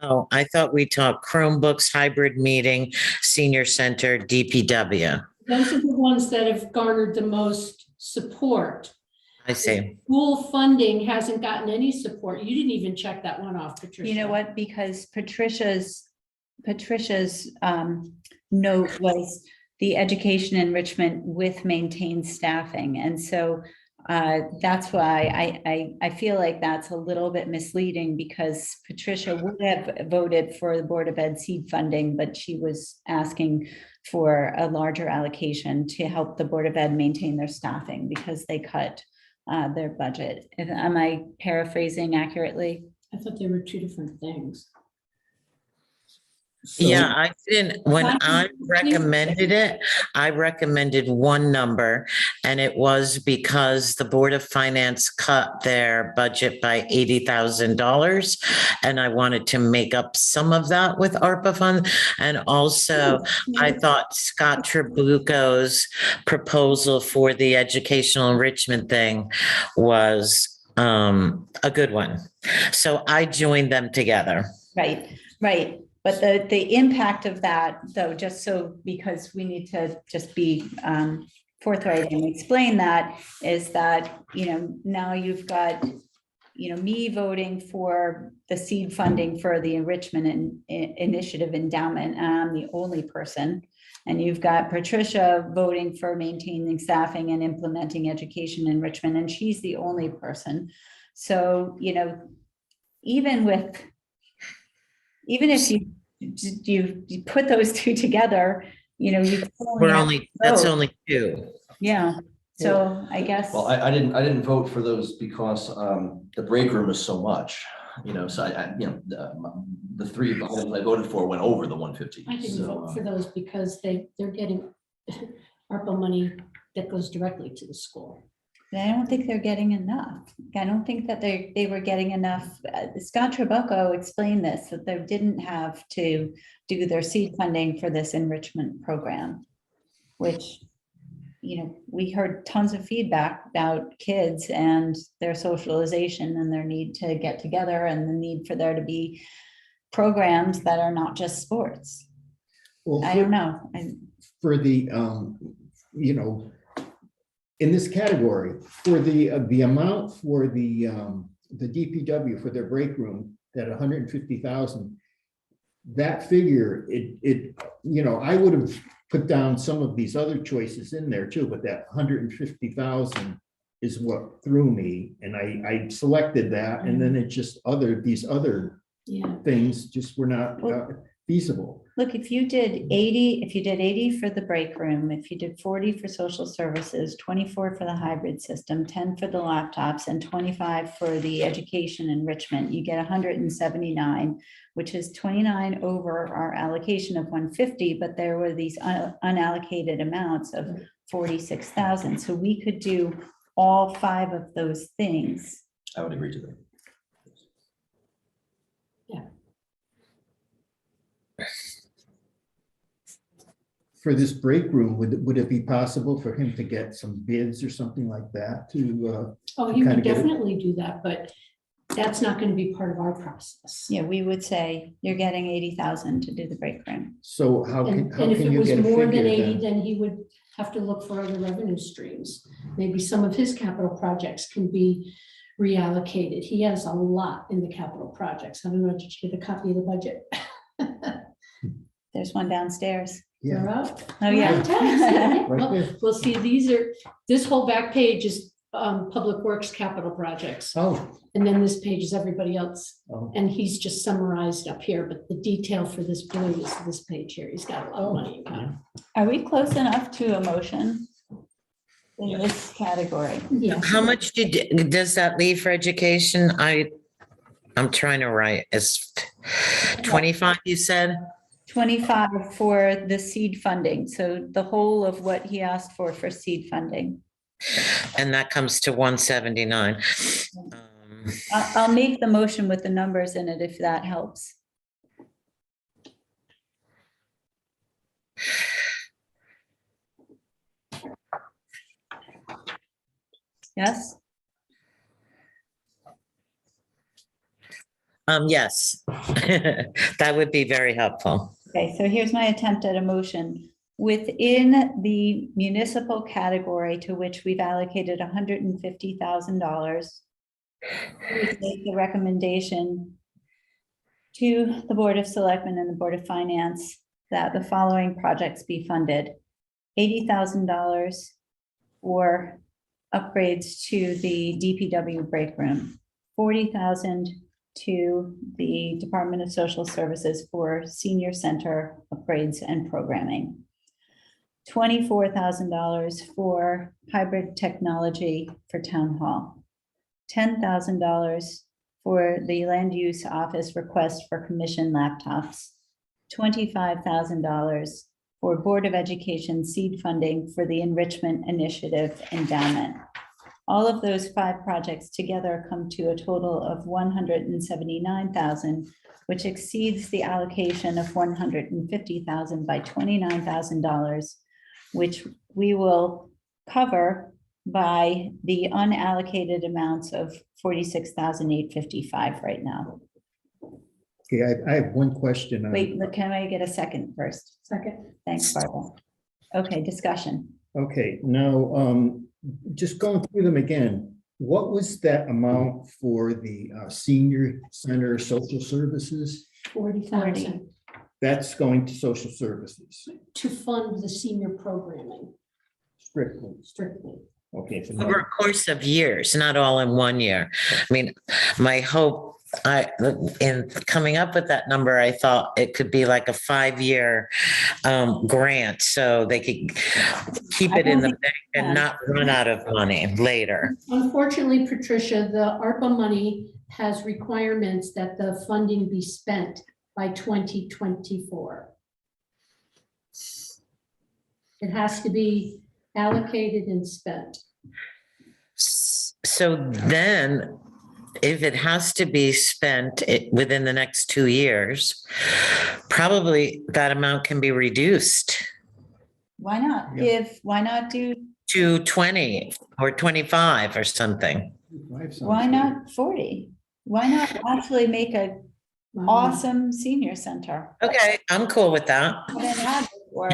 [SPEAKER 5] Oh, I thought we talked Chromebooks, hybrid meeting, senior center, DPW.
[SPEAKER 2] Those are the ones that have garnered the most support.
[SPEAKER 5] I see.
[SPEAKER 2] School funding hasn't gotten any support. You didn't even check that one off, Patricia.
[SPEAKER 1] You know what, because Patricia's note was the education enrichment with maintained staffing. And so that's why I feel like that's a little bit misleading, because Patricia would have voted for the Board of Ed seed funding, but she was asking for a larger allocation to help the Board of Ed maintain their staffing because they cut their budget. Am I paraphrasing accurately?
[SPEAKER 2] I thought they were two different things.
[SPEAKER 5] Yeah, I didn't, when I recommended it, I recommended one number, and it was because the Board of Finance cut their budget by $80,000. And I wanted to make up some of that with ARPA funds. And also, I thought Scott Trabucco's proposal for the educational enrichment thing was a good one. So I joined them together.
[SPEAKER 1] Right. But the impact of that, though, just so, because we need to just be forthright and explain that, is that, now you've got, me voting for the seed funding for the enrichment and initiative endowment, and I'm the only person. And you've got Patricia voting for maintaining staffing and implementing education enrichment, and she's the only person. So, you know, even if you put those two together, you know, you.
[SPEAKER 5] That's only two.
[SPEAKER 1] Yeah, so I guess.
[SPEAKER 6] Well, I didn't vote for those because the break room is so much, you know, so the three items I voted for went over the 150.
[SPEAKER 2] I didn't
[SPEAKER 6] So,
[SPEAKER 2] vote for those because they're getting ARPA money that goes directly to the school.
[SPEAKER 1] I don't think they're getting enough. I don't think that they were getting enough. Scott Trabucco explained this, that they didn't have to do their seed funding for this enrichment program, which, you know, we heard tons of feedback about kids and their socialization and their need to get together and the need for there to be programs that are not just sports.
[SPEAKER 4] Well,
[SPEAKER 1] I don't know.
[SPEAKER 4] for the, you know, in this category, for the amount for the DPW for their break room, that 150,000, that figure, it, you know, I would have put down some of these other choices in there too, but that 150,000 is what threw me, and I selected that, and then it just these other things just were not feasible.
[SPEAKER 1] Look, if you did 80 for the break room, if you did 40 for social services, 24 for the hybrid system, 10 for the laptops, and 25 for the education enrichment, you get 179, which is 29 over our allocation of 150, but there were these unallocated amounts of 46,000. So we could do all 5 of those things.
[SPEAKER 6] I would agree to that.
[SPEAKER 4] For this break room, would it be possible for him to get some bids or something like that to?
[SPEAKER 2] Oh,
[SPEAKER 4] To
[SPEAKER 2] you
[SPEAKER 4] kinda
[SPEAKER 2] can
[SPEAKER 4] get it-
[SPEAKER 2] definitely do that, but that's not going to be part of our process.
[SPEAKER 1] Yeah, we would say you're getting 80,000 to do the break room.
[SPEAKER 4] So how
[SPEAKER 2] And
[SPEAKER 4] can
[SPEAKER 2] if it
[SPEAKER 4] you
[SPEAKER 2] was
[SPEAKER 4] get a
[SPEAKER 2] more than
[SPEAKER 4] figure
[SPEAKER 2] 80,
[SPEAKER 4] then?
[SPEAKER 2] then he would have to look for other revenue streams. Maybe some of his capital projects can be reallocated. He has a lot in the capital projects. I don't know, did you get a copy of the budget?
[SPEAKER 1] There's one downstairs.
[SPEAKER 2] They're
[SPEAKER 4] Yeah,
[SPEAKER 2] up.
[SPEAKER 1] Oh, yeah.
[SPEAKER 4] right
[SPEAKER 2] Well,
[SPEAKER 4] there.
[SPEAKER 2] we'll see, this whole back page is Public Works capital projects.
[SPEAKER 4] Oh,
[SPEAKER 2] And then this page is everybody else.
[SPEAKER 4] oh,
[SPEAKER 2] And he's just summarized up here, but the detail for this really is this page here. He's got a lot of money.
[SPEAKER 1] Are we close enough to a motion in this category?
[SPEAKER 2] Yeah.
[SPEAKER 5] How much does that leave for education? I'm trying to write. It's 25, you said?
[SPEAKER 1] 25 for the seed funding. So the whole of what he asked for seed funding.
[SPEAKER 5] And that comes to 179.
[SPEAKER 1] I'll make the motion with the numbers in it if that helps. Yes?
[SPEAKER 5] Yes, that would be very helpful.
[SPEAKER 1] Okay, so here's my attempt at a motion. Within the municipal category to which we've allocated $150,000, we make the recommendation to the Board of Selectmen and the Board of Finance that the following projects be funded. $80,000 for upgrades to the DPW break room, $40,000 to the Department of Social Services for senior center upgrades and programming, $24,000 for hybrid technology for town hall, $10,000 for the land use office request for commission laptops, $25,000 for Board of Education seed funding for the Enrichment Initiative endowment. All of those 5 projects together come to a total of $179,000, which exceeds the allocation of $150,000 by $29,000, which we will cover by the unallocated amounts of $46,855 right now.
[SPEAKER 4] okay, I have one question. on-
[SPEAKER 1] Wait, look, can I get a second first?
[SPEAKER 2] Second.
[SPEAKER 1] Thanks, Barbara. Okay, discussion.
[SPEAKER 4] Okay, now, just going through them again, what was that amount for the senior center social services?
[SPEAKER 2] 40,000.
[SPEAKER 4] That's going to social services
[SPEAKER 2] To fund the senior programming
[SPEAKER 4] strictly.
[SPEAKER 2] strictly.
[SPEAKER 4] Okay. so
[SPEAKER 5] Over a course of years, not all in one year. I mean, my hope, in coming up with that number, I thought it could be like a 5-year grant, so they could keep
[SPEAKER 1] I
[SPEAKER 5] it in
[SPEAKER 1] don't
[SPEAKER 5] the bank and
[SPEAKER 1] yeah.
[SPEAKER 5] not run out of money later.
[SPEAKER 2] Unfortunately, Patricia, the ARPA money has requirements that the funding be spent by 2024. It has to be allocated and spent.
[SPEAKER 5] So then, if it has to be spent within the next 2 years, probably that amount can be reduced
[SPEAKER 1] Why not
[SPEAKER 4] Yeah.
[SPEAKER 1] why not do,
[SPEAKER 5] to 20 or 25 or something.
[SPEAKER 1] why not 40? Why not actually make a awesome senior center?
[SPEAKER 5] Okay, I'm cool with that.
[SPEAKER 1] I didn't have it before.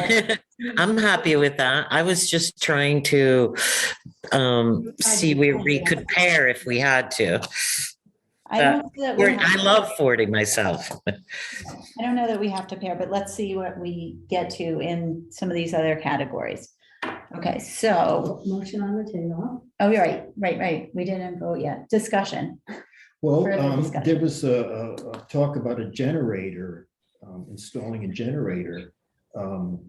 [SPEAKER 5] I'm happy with that. I was just trying to see where we could pair if we had to.
[SPEAKER 1] I don't know that we
[SPEAKER 5] I
[SPEAKER 1] have,
[SPEAKER 5] love 40 myself.
[SPEAKER 1] I don't know that we have to pair, but let's see what we get to in some of these other categories. Okay, so,
[SPEAKER 2] Motion on the table.
[SPEAKER 1] oh, you're right. We didn't vote yet. Discussion.
[SPEAKER 4] Well,
[SPEAKER 1] Further discussion.
[SPEAKER 4] there was a talk about a generator, installing a generator. For,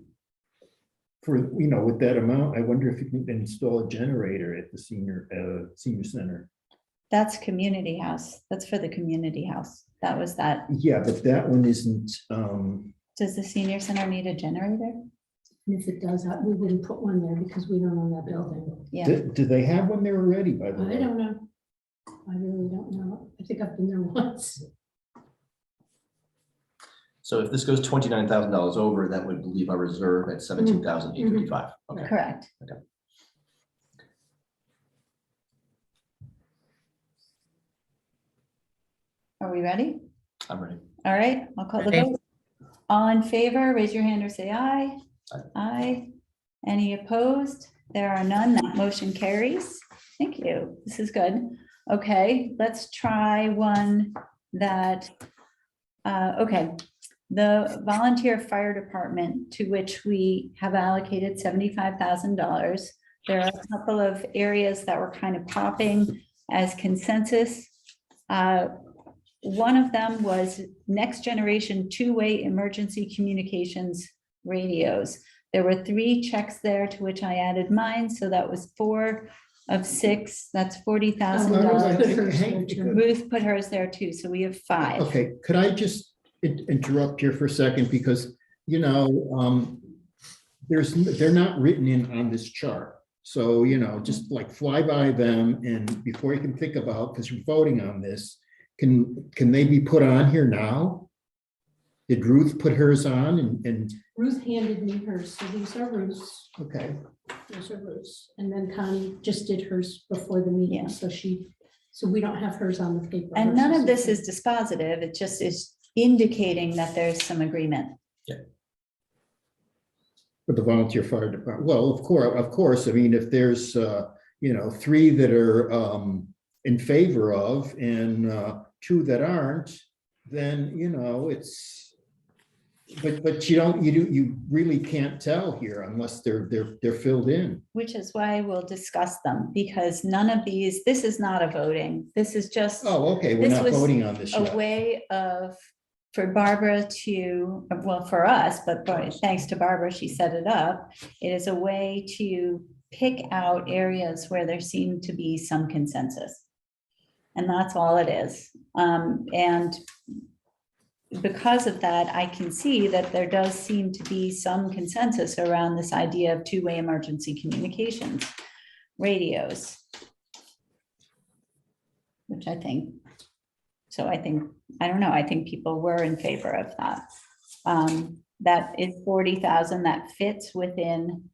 [SPEAKER 4] with that amount, I wonder if you can install a generator at the senior center.
[SPEAKER 1] That's community house. That's for the community house. That was that.
[SPEAKER 4] Yeah, but that one isn't,
[SPEAKER 1] Does the senior center need a generator?
[SPEAKER 2] And if it does, we wouldn't put one there because we don't own that building.
[SPEAKER 1] Yeah.
[SPEAKER 4] do they have one there already, by the way?
[SPEAKER 2] I don't know. I really don't know. I think I've been there once.
[SPEAKER 6] So if this goes $29,000 over, that would leave our reserve at 17,855. Okay.
[SPEAKER 1] Correct.
[SPEAKER 6] Okay.
[SPEAKER 1] Are we ready?
[SPEAKER 6] I'm ready.
[SPEAKER 1] All right, I'll call the
[SPEAKER 5] Ready.
[SPEAKER 1] vote. All in favor, raise your hand or say aye.
[SPEAKER 6] Aye.
[SPEAKER 1] Aye. Any opposed? There are none. That motion carries. Thank you. This is good. Okay, let's try one that, okay. The volunteer fire department, to which we have allocated $75,000. There are a couple of areas that were kind of popping as consensus. One of them was next generation two-way emergency communications radios. There were 3 checks there, to which I added mine, so that was 4 of 6. That's $40,000. Ruth put hers there too, so we have 5.
[SPEAKER 4] Okay, could I just interrupt here for a second, because, they're not written in on this chart. So, just like fly by them, and before you can think about, because you're voting on this, can they be put on here now? Did Ruth put hers on and,
[SPEAKER 2] Ruth handed me hers, so these are Ruth's.
[SPEAKER 4] okay,
[SPEAKER 2] Those are Ruth's. And then Connie just did hers before the meeting,
[SPEAKER 1] Yeah.
[SPEAKER 2] so we don't have hers on the paper.
[SPEAKER 1] And
[SPEAKER 2] Hers
[SPEAKER 1] none
[SPEAKER 2] is
[SPEAKER 1] of this
[SPEAKER 2] okay.
[SPEAKER 1] is dispositive. It just is indicating that there's some agreement.
[SPEAKER 4] for the volunteer fire department? Well, of course, I mean, if there's, 3 that are in favor of and 2 that aren't, then, it's, but you really can't tell here unless they're filled in.
[SPEAKER 1] Which is why we'll discuss them, because none of these, this is not a voting. This is just
[SPEAKER 4] Oh, okay, we're
[SPEAKER 1] This
[SPEAKER 4] not
[SPEAKER 1] was
[SPEAKER 4] voting on this
[SPEAKER 1] a
[SPEAKER 4] yet.
[SPEAKER 1] way for Barbara to, well, for us, but thanks to Barbara, she set it up. It is a way to pick out areas where there seemed to be some consensus. And that's all it is. And because of that, I can see that there does seem to be some consensus around this idea of two-way emergency communications, radios. Which I think, I don't know, I think people were in favor of that. That is 40,000, that fits within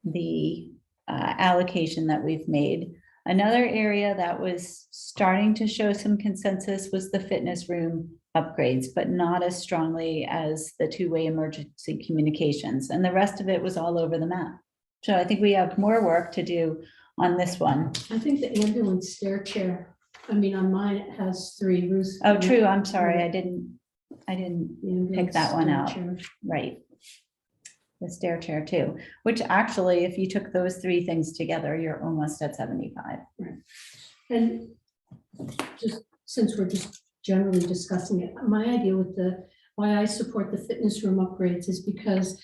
[SPEAKER 1] the allocation that we've made. Another area that was starting to show some consensus was the fitness room upgrades, but not as strongly as the two-way emergency communications. And the rest of it was all over the map. So I think we have more work to do on this one.
[SPEAKER 2] I think the ambulance stair chair, on mine, it has 3 roofs.
[SPEAKER 1] Oh, true, I'm sorry, I didn't I didn't
[SPEAKER 2] The ambulance
[SPEAKER 1] that one out.
[SPEAKER 2] chair.
[SPEAKER 1] Right. The stair chair too, which actually, if you took those three things together, you're almost at 75.
[SPEAKER 2] And just since we're just generally discussing it, my idea with why I support the fitness room upgrades is because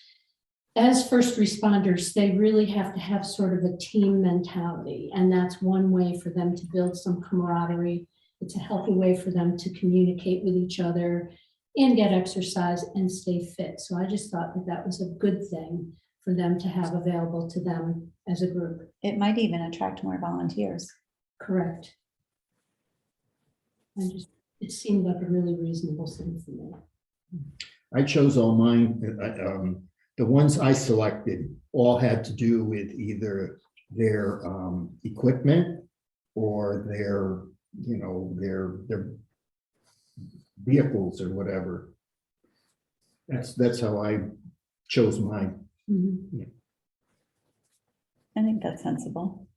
[SPEAKER 2] as first responders, they really have to have sort of a team mentality. And that's one way for them to build some camaraderie. It's a healthy way for them to communicate with each other and get exercise and stay fit. So I just thought that that was a good thing for them to have available to them as a group.
[SPEAKER 1] It might even attract more volunteers.
[SPEAKER 2] Correct. It seemed like a really reasonable thing for me.
[SPEAKER 4] I chose all mine. The ones I selected all had to do with either their equipment or their, you know, their vehicles or whatever. That's how I chose mine.
[SPEAKER 2] Mhm.
[SPEAKER 1] I think that's sensible.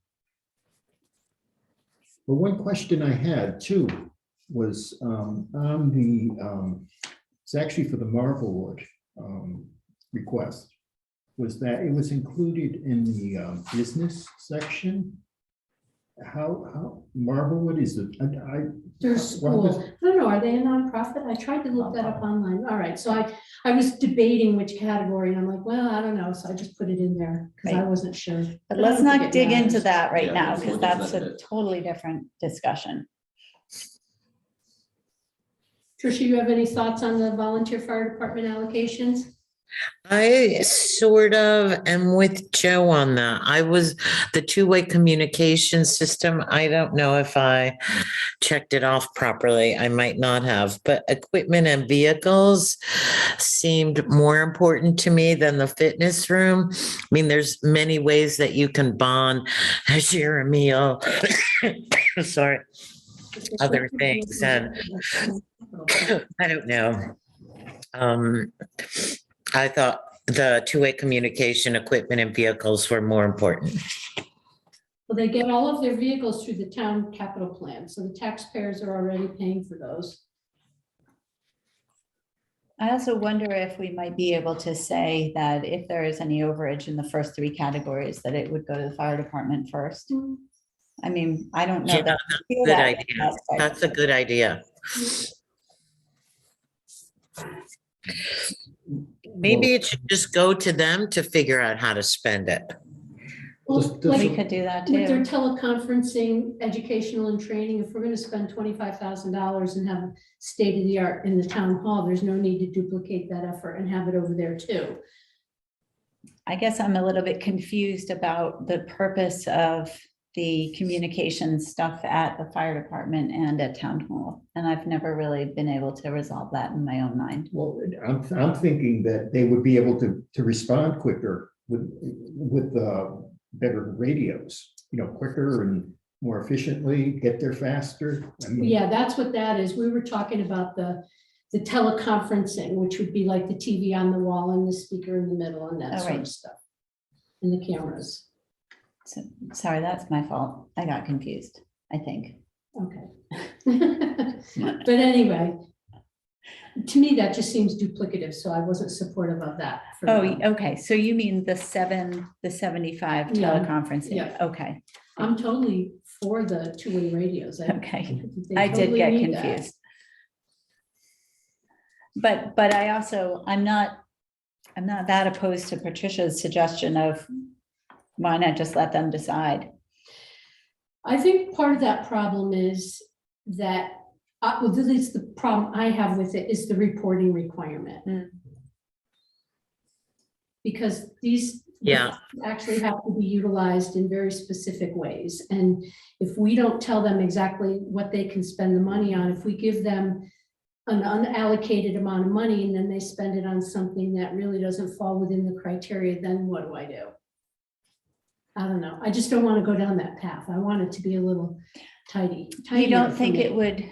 [SPEAKER 4] But one question I had too was on the, it's actually for the Marblewood request, was that it was included in the business section. How Marblewood is it?
[SPEAKER 2] Their school, I don't know, are they a nonprofit? I tried to look that up online. All right, so I was debating which category and I'm like, well, I don't know, so I just put it in there because I
[SPEAKER 1] Right.
[SPEAKER 2] wasn't sure.
[SPEAKER 1] But
[SPEAKER 2] I
[SPEAKER 1] let's
[SPEAKER 2] don't think
[SPEAKER 1] not
[SPEAKER 2] it
[SPEAKER 1] dig into
[SPEAKER 2] matters.
[SPEAKER 1] that right
[SPEAKER 6] Yeah,
[SPEAKER 1] now,
[SPEAKER 6] let's
[SPEAKER 1] because
[SPEAKER 6] look into
[SPEAKER 1] that's
[SPEAKER 6] that
[SPEAKER 1] a
[SPEAKER 6] bit.
[SPEAKER 1] totally different discussion.
[SPEAKER 2] Tricia, you have any thoughts on the volunteer fire department allocations?
[SPEAKER 5] I sort of am with Joe on that. I was the two-way communication system. I don't know if I checked it off properly. I might not have, but equipment and vehicles seemed more important to me than the fitness room. I mean, there's many ways that you can bond, share a meal, sorry, other things, and I don't know. I thought the two-way communication, equipment and vehicles were more important.
[SPEAKER 2] Well, they get all of their vehicles through the town capital plan, so the taxpayers are already paying for those.
[SPEAKER 1] I also wonder if we might be able to say that if there is any overage in the first three categories, that it would go to the fire department first. I mean, I don't know.
[SPEAKER 5] Yeah,
[SPEAKER 1] that I feel
[SPEAKER 5] good
[SPEAKER 1] that
[SPEAKER 5] idea.
[SPEAKER 1] outside.
[SPEAKER 5] That's a good idea. Maybe it should just go to them to figure out how to spend it.
[SPEAKER 2] Well,
[SPEAKER 4] Just-
[SPEAKER 2] like
[SPEAKER 1] We could do that
[SPEAKER 2] with their
[SPEAKER 1] too.
[SPEAKER 2] teleconferencing, educational and training, if we're gonna spend $25,000 and have state-of-the-art in the town hall, there's no need to duplicate that effort and have it over there too.
[SPEAKER 1] I guess I'm a little bit confused about the purpose of the communication stuff at the fire department and at town hall. And I've never really been able to resolve that in my own mind.
[SPEAKER 4] Well, I'm thinking that they would be able to respond quicker with better radios, you know, quicker and more efficiently, get there faster. I mean,
[SPEAKER 2] Yeah, that's what that is. We were talking about the teleconferencing, which would be like the TV on the wall and the speaker in the middle and that
[SPEAKER 1] Oh,
[SPEAKER 2] sort
[SPEAKER 1] right.
[SPEAKER 2] of stuff. And the cameras.
[SPEAKER 1] So, sorry, that's my fault. I got confused, I think.
[SPEAKER 2] Okay. But anyway, to me, that just seems duplicative, so I wasn't supportive of that. for
[SPEAKER 1] Oh,
[SPEAKER 2] them.
[SPEAKER 1] okay, so you mean the 75
[SPEAKER 2] Yeah,
[SPEAKER 1] teleconferencing?
[SPEAKER 2] yeah.
[SPEAKER 1] Okay,
[SPEAKER 2] I'm totally for the two-way radios.
[SPEAKER 1] okay.
[SPEAKER 2] They
[SPEAKER 1] I did
[SPEAKER 2] totally
[SPEAKER 1] get
[SPEAKER 2] need that.
[SPEAKER 1] confused. But I also, I'm not that opposed to Patricia's suggestion of why not just let them decide?
[SPEAKER 2] I think part of that problem is that, well, at least the problem I have with it is the reporting requirement.
[SPEAKER 1] Mm.
[SPEAKER 2] Because these
[SPEAKER 5] Yeah.
[SPEAKER 2] actually have to be utilized in very specific ways. And if we don't tell them exactly what they can spend the money on, if we give them an unallocated amount of money and then they spend it on something that really doesn't fall within the criteria, then what do I do? I don't know. I just don't want to go down that path. I want it to be a little tidy.
[SPEAKER 1] You don't
[SPEAKER 2] tidier for
[SPEAKER 1] think
[SPEAKER 2] me.
[SPEAKER 1] it would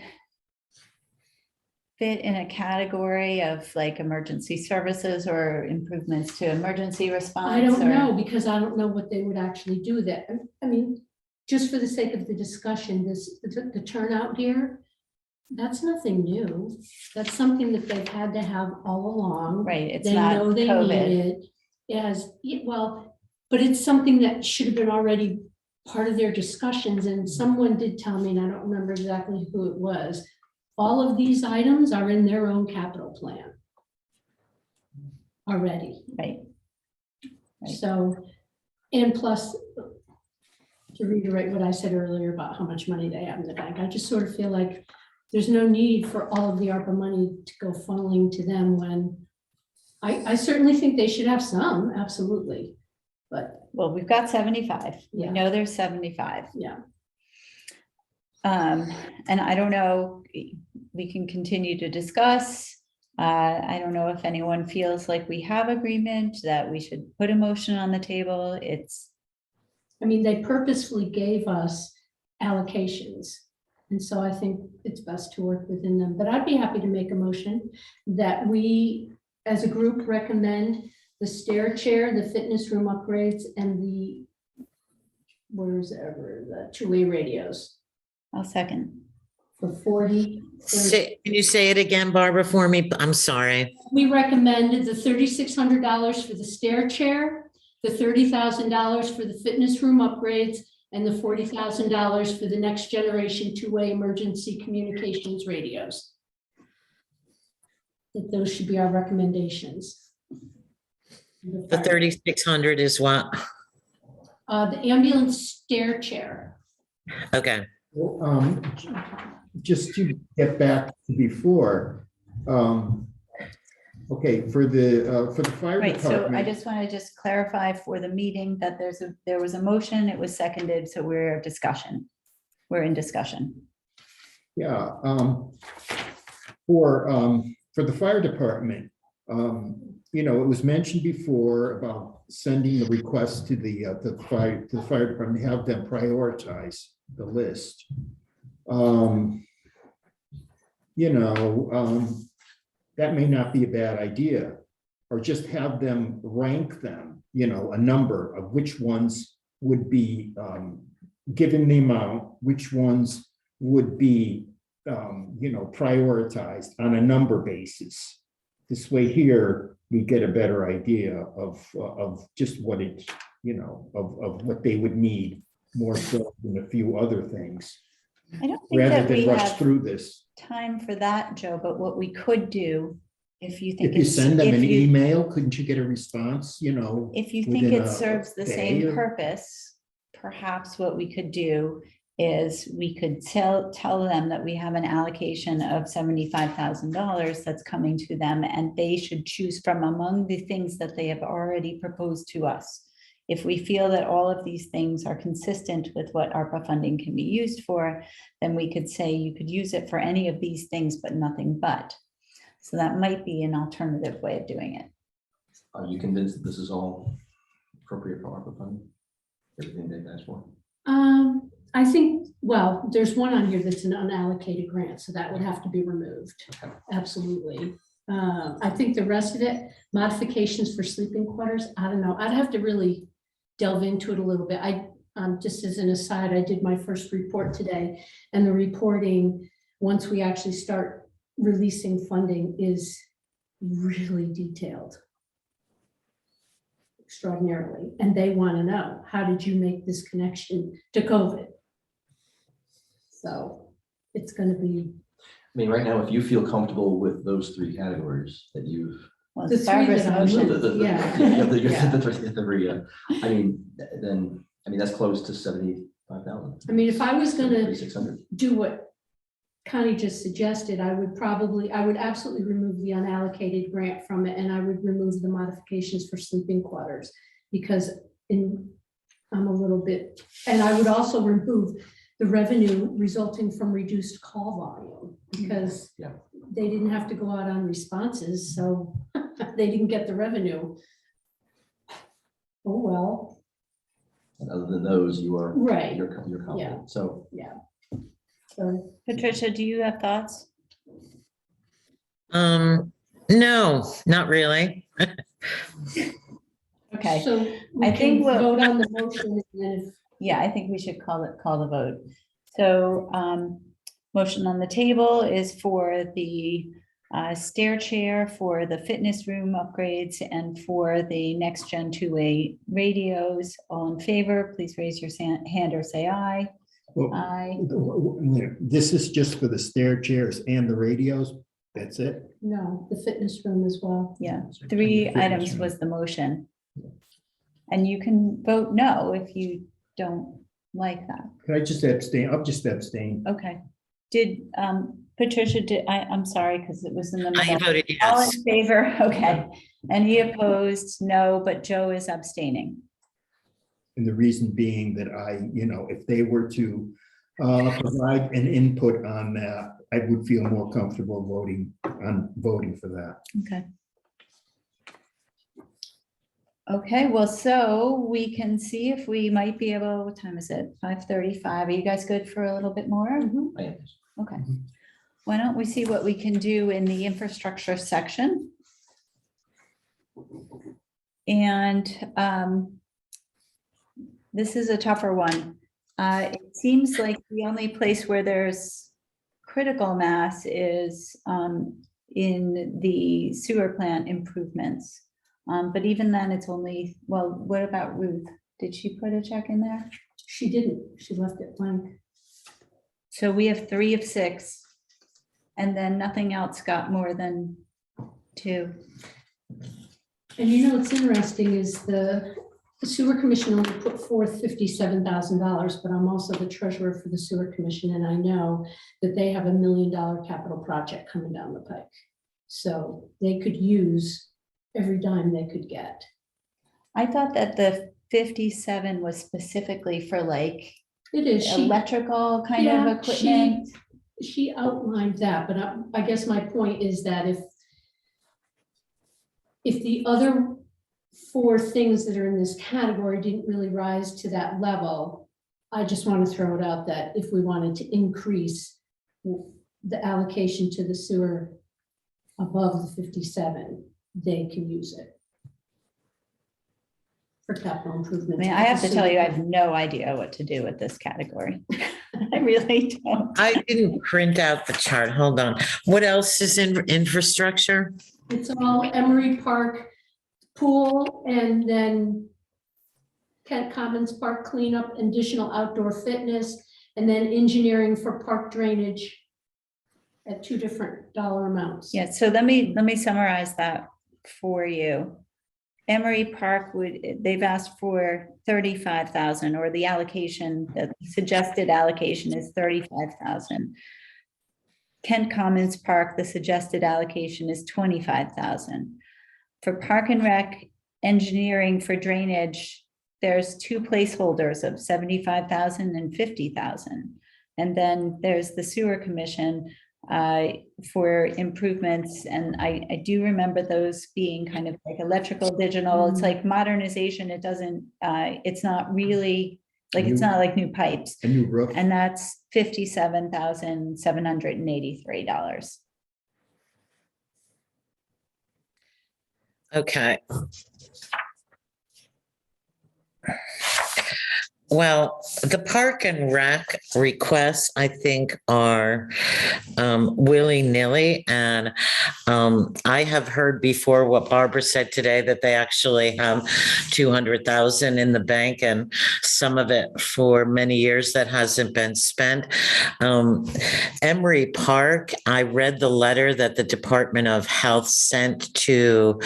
[SPEAKER 1] fit in a category of like emergency services or improvements to emergency response?
[SPEAKER 2] I don't
[SPEAKER 1] or-
[SPEAKER 2] know, because I don't know what they would actually do with it. I mean, just for the sake of the discussion, the turnout gear, That's nothing new. That's something that they've had to have all along.
[SPEAKER 1] Right, it's
[SPEAKER 2] They
[SPEAKER 1] not
[SPEAKER 2] know they need
[SPEAKER 1] COVID.
[SPEAKER 2] it as, well, but it's something that should have been already part of their discussions, and someone did tell me, and I don't remember exactly who it was, all of these items are in their own capital plan already.
[SPEAKER 1] Right, Right.
[SPEAKER 2] So, and plus, to reiterate what I said earlier about how much money they have in the bank, I just sort of feel like there's no need for all of the ARPA money to go funneling to them when I certainly think they should have some, absolutely. But
[SPEAKER 1] well, we've got 75. We
[SPEAKER 2] Yeah.
[SPEAKER 1] know there's 75.
[SPEAKER 2] yeah,
[SPEAKER 1] And I don't know, we can continue to discuss. I don't know if anyone feels like we have agreement that we should put a motion on the table. It's,
[SPEAKER 2] I mean, they purposefully gave us allocations. And so I think it's best to work within them, but I'd be happy to make a motion that we, as a group, recommend the stair chair, the fitness room upgrades, and the, the two-way radios
[SPEAKER 1] I'll second.
[SPEAKER 2] for 40.
[SPEAKER 5] Can you say it again, Barbara, for me? I'm sorry.
[SPEAKER 2] We recommended the $3,600 for the stair chair, the $30,000 for the fitness room upgrades, and the $40,000 for the next generation two-way emergency communications radios. That those should be our recommendations.
[SPEAKER 5] The 3,600 is what?
[SPEAKER 2] The ambulance stair chair.
[SPEAKER 5] Okay.
[SPEAKER 4] Well, just to get back to before, okay, for the fire
[SPEAKER 1] Right, so I
[SPEAKER 4] department.
[SPEAKER 1] just want to just clarify for the meeting that there was a motion, it was seconded, so we're in discussion.
[SPEAKER 4] Yeah, for the fire department, you know, it was mentioned before about sending the request to the fire department, have them prioritize the list. You know, that may not be a bad idea, or just have them rank them, you know, a number of which ones would be, given the amount, which ones would be, you know, prioritized on a number basis. This way here, we get a better idea of just what it, you know, of what they would need more so than a few other things,
[SPEAKER 1] I don't think
[SPEAKER 4] rather
[SPEAKER 1] that we
[SPEAKER 4] than rush
[SPEAKER 1] have
[SPEAKER 4] through this.
[SPEAKER 1] time for that, Joe, but what we could do, if you think
[SPEAKER 4] If you
[SPEAKER 1] it's,
[SPEAKER 4] send them
[SPEAKER 1] if
[SPEAKER 4] an
[SPEAKER 1] you,
[SPEAKER 4] email, couldn't you get a response, you know?
[SPEAKER 1] if you think
[SPEAKER 4] within
[SPEAKER 1] it
[SPEAKER 4] a
[SPEAKER 1] serves the
[SPEAKER 4] day
[SPEAKER 1] same
[SPEAKER 4] or-
[SPEAKER 1] purpose, perhaps what we could do is we could tell them that we have an allocation of $75,000 that's coming to them, and they should choose from among the things that they have already proposed to us. If we feel that all of these things are consistent with what ARPA funding can be used for, then we could say you could use it for any of these things, but nothing but. So that might be an alternative way of doing it.
[SPEAKER 6] Are you convinced that this is all appropriate for ARPA funding? Everything they've asked for?
[SPEAKER 2] I think, well, there's one on here that's an unallocated grant, so that would have to be removed.
[SPEAKER 6] Okay.
[SPEAKER 2] Absolutely. I think the rest of it, modifications for sleeping quarters, I don't know. I'd have to really delve into it a little bit. Just as an aside, I did my first report today, and the reporting, once we actually start releasing funding, is really detailed. Extraordinarily. And they want to know, how did you make this connection to COVID? So it's going to be.
[SPEAKER 6] I mean, right now, if you feel comfortable with those three categories that you've.
[SPEAKER 1] Well,
[SPEAKER 2] The
[SPEAKER 1] it's
[SPEAKER 2] three
[SPEAKER 1] Barbara's
[SPEAKER 2] that I
[SPEAKER 1] motion.
[SPEAKER 2] moved. Yeah.
[SPEAKER 6] I mean, then, I mean, that's close to 75,000.
[SPEAKER 2] I mean, if I was going to
[SPEAKER 6] 600.
[SPEAKER 2] do what Connie just suggested, I would absolutely remove the unallocated grant from it, and I would remove the modifications for sleeping quarters, because I'm a little bit, and I would also remove the revenue resulting from reduced call volume, because
[SPEAKER 6] Yeah.
[SPEAKER 2] they didn't have to go out on responses, so they didn't get the revenue. Oh, well,
[SPEAKER 6] And other than those, you are,
[SPEAKER 2] right.
[SPEAKER 6] you're confident. So
[SPEAKER 2] So
[SPEAKER 1] Patricia, do you have thoughts?
[SPEAKER 5] No, not really.
[SPEAKER 1] Okay,
[SPEAKER 2] So we
[SPEAKER 1] I think
[SPEAKER 2] can
[SPEAKER 1] what-
[SPEAKER 2] vote on the motion, and then if
[SPEAKER 1] yeah, I think we should call the vote. So Motion on the table is for the stair chair, for the fitness room upgrades, and for the next gen two-way radios. All in favor, please raise your hand or say aye.
[SPEAKER 4] Well,
[SPEAKER 1] Aye.
[SPEAKER 4] this is just for the stair chairs and the radios. That's it.
[SPEAKER 2] No, the fitness room as well.
[SPEAKER 1] Yeah, 3
[SPEAKER 4] Fitness
[SPEAKER 1] items
[SPEAKER 4] room.
[SPEAKER 1] was the motion. And you can vote no if you don't like that.
[SPEAKER 4] Can I just abstain? I'll just abstain.
[SPEAKER 1] Okay. Did, Patricia, I'm sorry, because it was in the
[SPEAKER 5] I
[SPEAKER 1] middle.
[SPEAKER 5] voted
[SPEAKER 1] All
[SPEAKER 5] yes.
[SPEAKER 1] in favor? Okay. Any opposed? No, but Joe is abstaining.
[SPEAKER 4] And the reason being that if they were to provide an input on that, I would feel more comfortable voting for that.
[SPEAKER 1] Okay. Okay, well, so we can see if we might be able, what time is it? 5:35. Are you guys good for a little bit more?
[SPEAKER 6] I am.
[SPEAKER 1] Okay. Why don't we see what we can do in the infrastructure section? And this is a tougher one. It seems like the only place where there's critical mass is in the sewer plant improvements. But even then, it's only, well, what about Ruth? Did she put a check in there?
[SPEAKER 2] She didn't, she left it blank.
[SPEAKER 1] So we have 3 of 6, and then nothing else got more than 2.
[SPEAKER 2] And what's interesting is the sewer commission only put forth $57,000, but I'm also the treasurer for the sewer commission, and I know that they have $1 million capital project coming down the pike. So they could use every dime they could get.
[SPEAKER 1] I thought that the 57 was specifically for like
[SPEAKER 2] It is,
[SPEAKER 1] electrical kind of
[SPEAKER 2] yeah,
[SPEAKER 1] equipment.
[SPEAKER 2] she outlined that, but I guess my point is that if the other 4 things that are in this category didn't really rise to that level, I just want to throw it out that if we wanted to increase the allocation to the sewer above the 57, they can use it for capital
[SPEAKER 1] I
[SPEAKER 2] improvement.
[SPEAKER 1] mean, I have to tell you, I have no idea what to do with this category. I really don't.
[SPEAKER 5] I didn't print out the chart. Hold on. What else is in infrastructure?
[SPEAKER 2] It's all Emery Park pool, and then Kent Commons Park cleanup, additional outdoor fitness, and then engineering for park drainage at 2 different dollar amounts.
[SPEAKER 1] Yeah, so let me summarize that for you. Emery Park they've asked for 35,000, or the allocation, the suggested allocation is 35,000. Kent Commons Park, the suggested allocation is 25,000. For Park and Rec engineering for drainage, there's 2 placeholders of 75,000 and 50,000. And then there's the sewer commission for improvements. And I do remember those being kind of like electrical, digital. It's like modernization. It doesn't, it's not really, like, it's not like new pipes.
[SPEAKER 4] A new roof.
[SPEAKER 1] And that's $57,783.
[SPEAKER 5] Okay. Well, the Park and Rec requests, I think, are willy-nilly. And I have heard before what Barbara said today, that they actually have 200,000 in the bank, and some of it for many years that hasn't been spent. Emery Park, I read the letter that the Department of Health sent to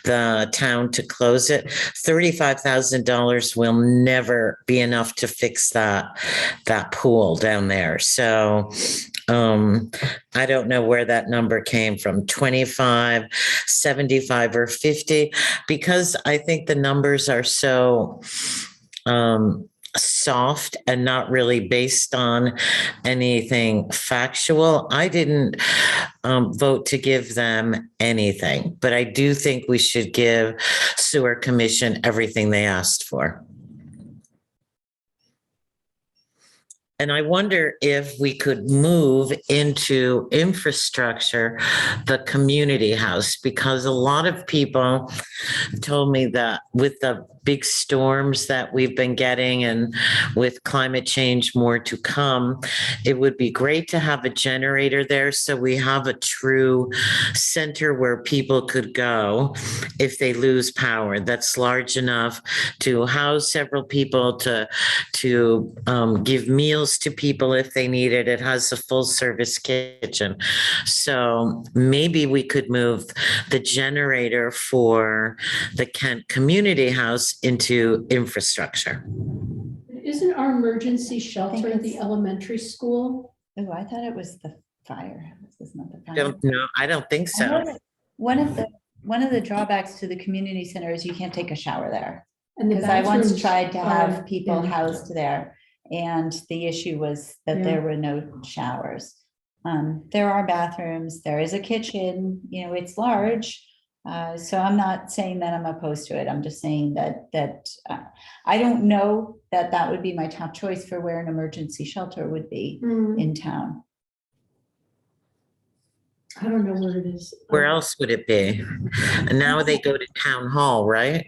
[SPEAKER 5] the town to close it. $35,000 will never be enough to fix that pool down there. So I don't know where that number came from, 25, 75, or 50, because I think the numbers are so soft and not really based on anything factual. I didn't vote to give them anything, but I do think we should give Sewer Commission everything they asked for. And I wonder if we could move into infrastructure, the community house, because a lot of people told me that with the big storms that we've been getting, and with climate change more to come, it would be great to have a generator there so we have a true center where people could go if they lose power, that's large enough to house several people, to give meals to people if they need it. It has a full service kitchen. So maybe we could move the generator for the Kent Community House into infrastructure.
[SPEAKER 2] Isn't our emergency shelter
[SPEAKER 1] it's-
[SPEAKER 2] the elementary school?
[SPEAKER 1] Oh, I thought it was the firehouse, it's not the
[SPEAKER 5] I
[SPEAKER 1] firehouse.
[SPEAKER 5] don't know. I don't think
[SPEAKER 1] I know
[SPEAKER 5] so.
[SPEAKER 1] that one of the drawbacks to the community center is you can't take a shower there.
[SPEAKER 2] And the
[SPEAKER 1] Because I once
[SPEAKER 2] bathrooms
[SPEAKER 1] tried to have
[SPEAKER 2] are-
[SPEAKER 1] people
[SPEAKER 2] yeah.
[SPEAKER 1] housed there, and the issue was that
[SPEAKER 2] Yeah.
[SPEAKER 1] there were no showers. There are bathrooms, there is a kitchen, you know, it's large. So I'm not saying that I'm opposed to it. I'm just saying that I don't know that that would be my top choice for where an emergency shelter would be
[SPEAKER 2] Mm,
[SPEAKER 1] in town.
[SPEAKER 2] I don't know where it is.
[SPEAKER 5] Where else would it be? And now they go to town hall, right?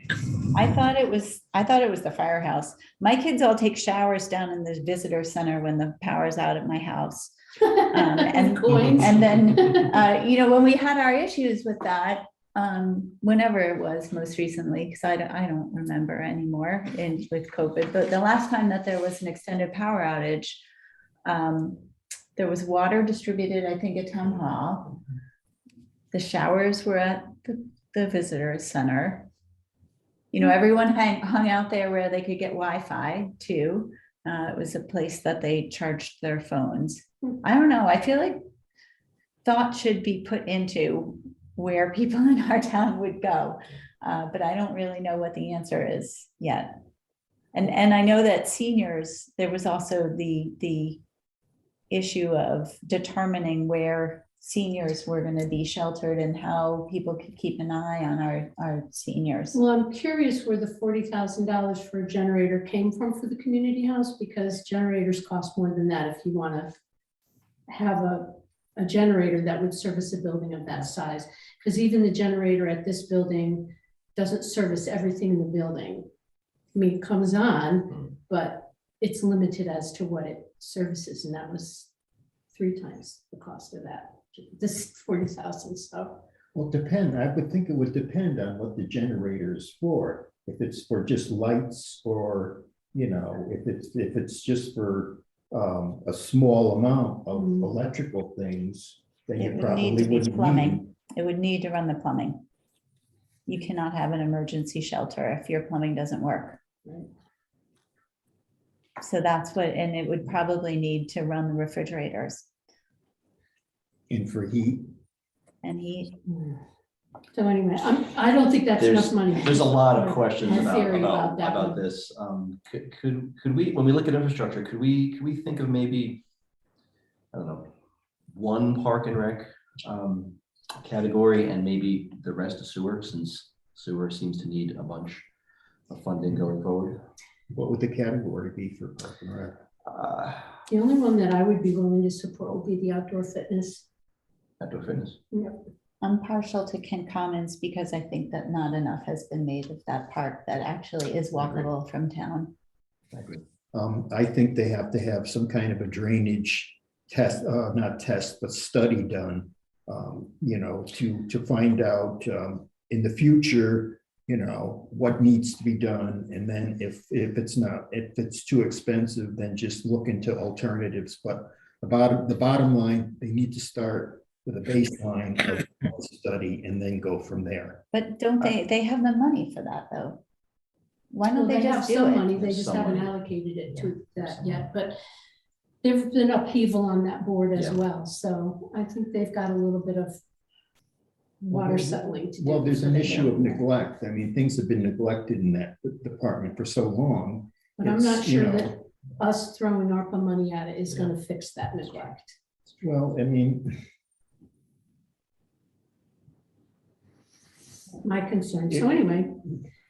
[SPEAKER 1] I thought it was the firehouse. My kids all take showers down in the visitor center when the power's out at my house. and-
[SPEAKER 2] Coins.
[SPEAKER 1] And then, you know, when we had our issues with that, whenever it was most recently, because I don't remember anymore with COVID, but the last time that there was an extended power outage, there was water distributed, I think, at town hall. The showers were at the visitor center. You know, everyone hung out there where they could get Wi-Fi too. It was a place that they charged their phones. I don't know, I feel like thought should be put into where people in our town would go. But I don't really know what the answer is yet. And I know that seniors, there was also the issue of determining where seniors were going to be sheltered and how people could keep an eye on our seniors.
[SPEAKER 2] Well, I'm curious where the $40,000 for a generator came from for the community house, because generators cost more than that if you want to have a generator that would service a building of that size. Because even the generator at this building doesn't service everything in the building. I mean, it comes on, but it's limited as to what it services, and that was 3 times the cost of that. This 40,000, so.
[SPEAKER 4] Well, I would think it would depend on what the generator is for. If it's for just lights, or, you know, if it's just for a small amount of electrical things, then
[SPEAKER 1] It
[SPEAKER 4] you
[SPEAKER 1] would
[SPEAKER 4] probably
[SPEAKER 1] need to be
[SPEAKER 4] wouldn't need.
[SPEAKER 1] plumbing. It would need to run the plumbing. You cannot have an emergency shelter if your plumbing doesn't work. So that's what, and it would probably need to run the refrigerators
[SPEAKER 4] And for heat,
[SPEAKER 1] and heat.
[SPEAKER 2] So anyway, I don't think that's enough money.
[SPEAKER 6] There's a lot of questions
[SPEAKER 2] My theory
[SPEAKER 6] about
[SPEAKER 2] that one.
[SPEAKER 6] this. Could we, when we look at infrastructure, could we think of maybe, I don't know, one park and rec category, and maybe the rest of sewer, since sewer seems to need a bunch of funding going forward?
[SPEAKER 4] what would the category be for park and rec?
[SPEAKER 2] The only one that I would be willing to support would be the outdoor fitness.
[SPEAKER 6] Outdoor fitness.
[SPEAKER 1] I'm partial to Kent Commons because I think that not enough has been made of that park that actually is walkable from town.
[SPEAKER 6] I agree.
[SPEAKER 4] I think they have to have some kind of a drainage test, not test, but study done, you know, to find out in the future, you know, what needs to be done. And then if it's too expensive, then just look into alternatives. But the bottom line, they need to start with a baseline of study and then go from there.
[SPEAKER 1] But don't they have the money for that though? Why
[SPEAKER 2] Well,
[SPEAKER 1] don't they
[SPEAKER 2] have
[SPEAKER 1] just do
[SPEAKER 2] some
[SPEAKER 1] it?
[SPEAKER 2] money, they just
[SPEAKER 6] Some
[SPEAKER 2] haven't
[SPEAKER 6] money.
[SPEAKER 2] allocated it to that yet, but there's been upheaval on that board as
[SPEAKER 6] Yeah.
[SPEAKER 2] well, so I think they've got a little bit of water settling to do.
[SPEAKER 4] Well, there's an
[SPEAKER 2] before they
[SPEAKER 4] issue
[SPEAKER 2] go.
[SPEAKER 4] of neglect. I mean, things have been neglected in that department for so long.
[SPEAKER 2] But I'm not
[SPEAKER 4] It's, you
[SPEAKER 2] sure
[SPEAKER 4] know,
[SPEAKER 2] that us throwing ARPA money at it is gonna fix that neglect.
[SPEAKER 4] Well, I mean,
[SPEAKER 2] My concern, so anyway,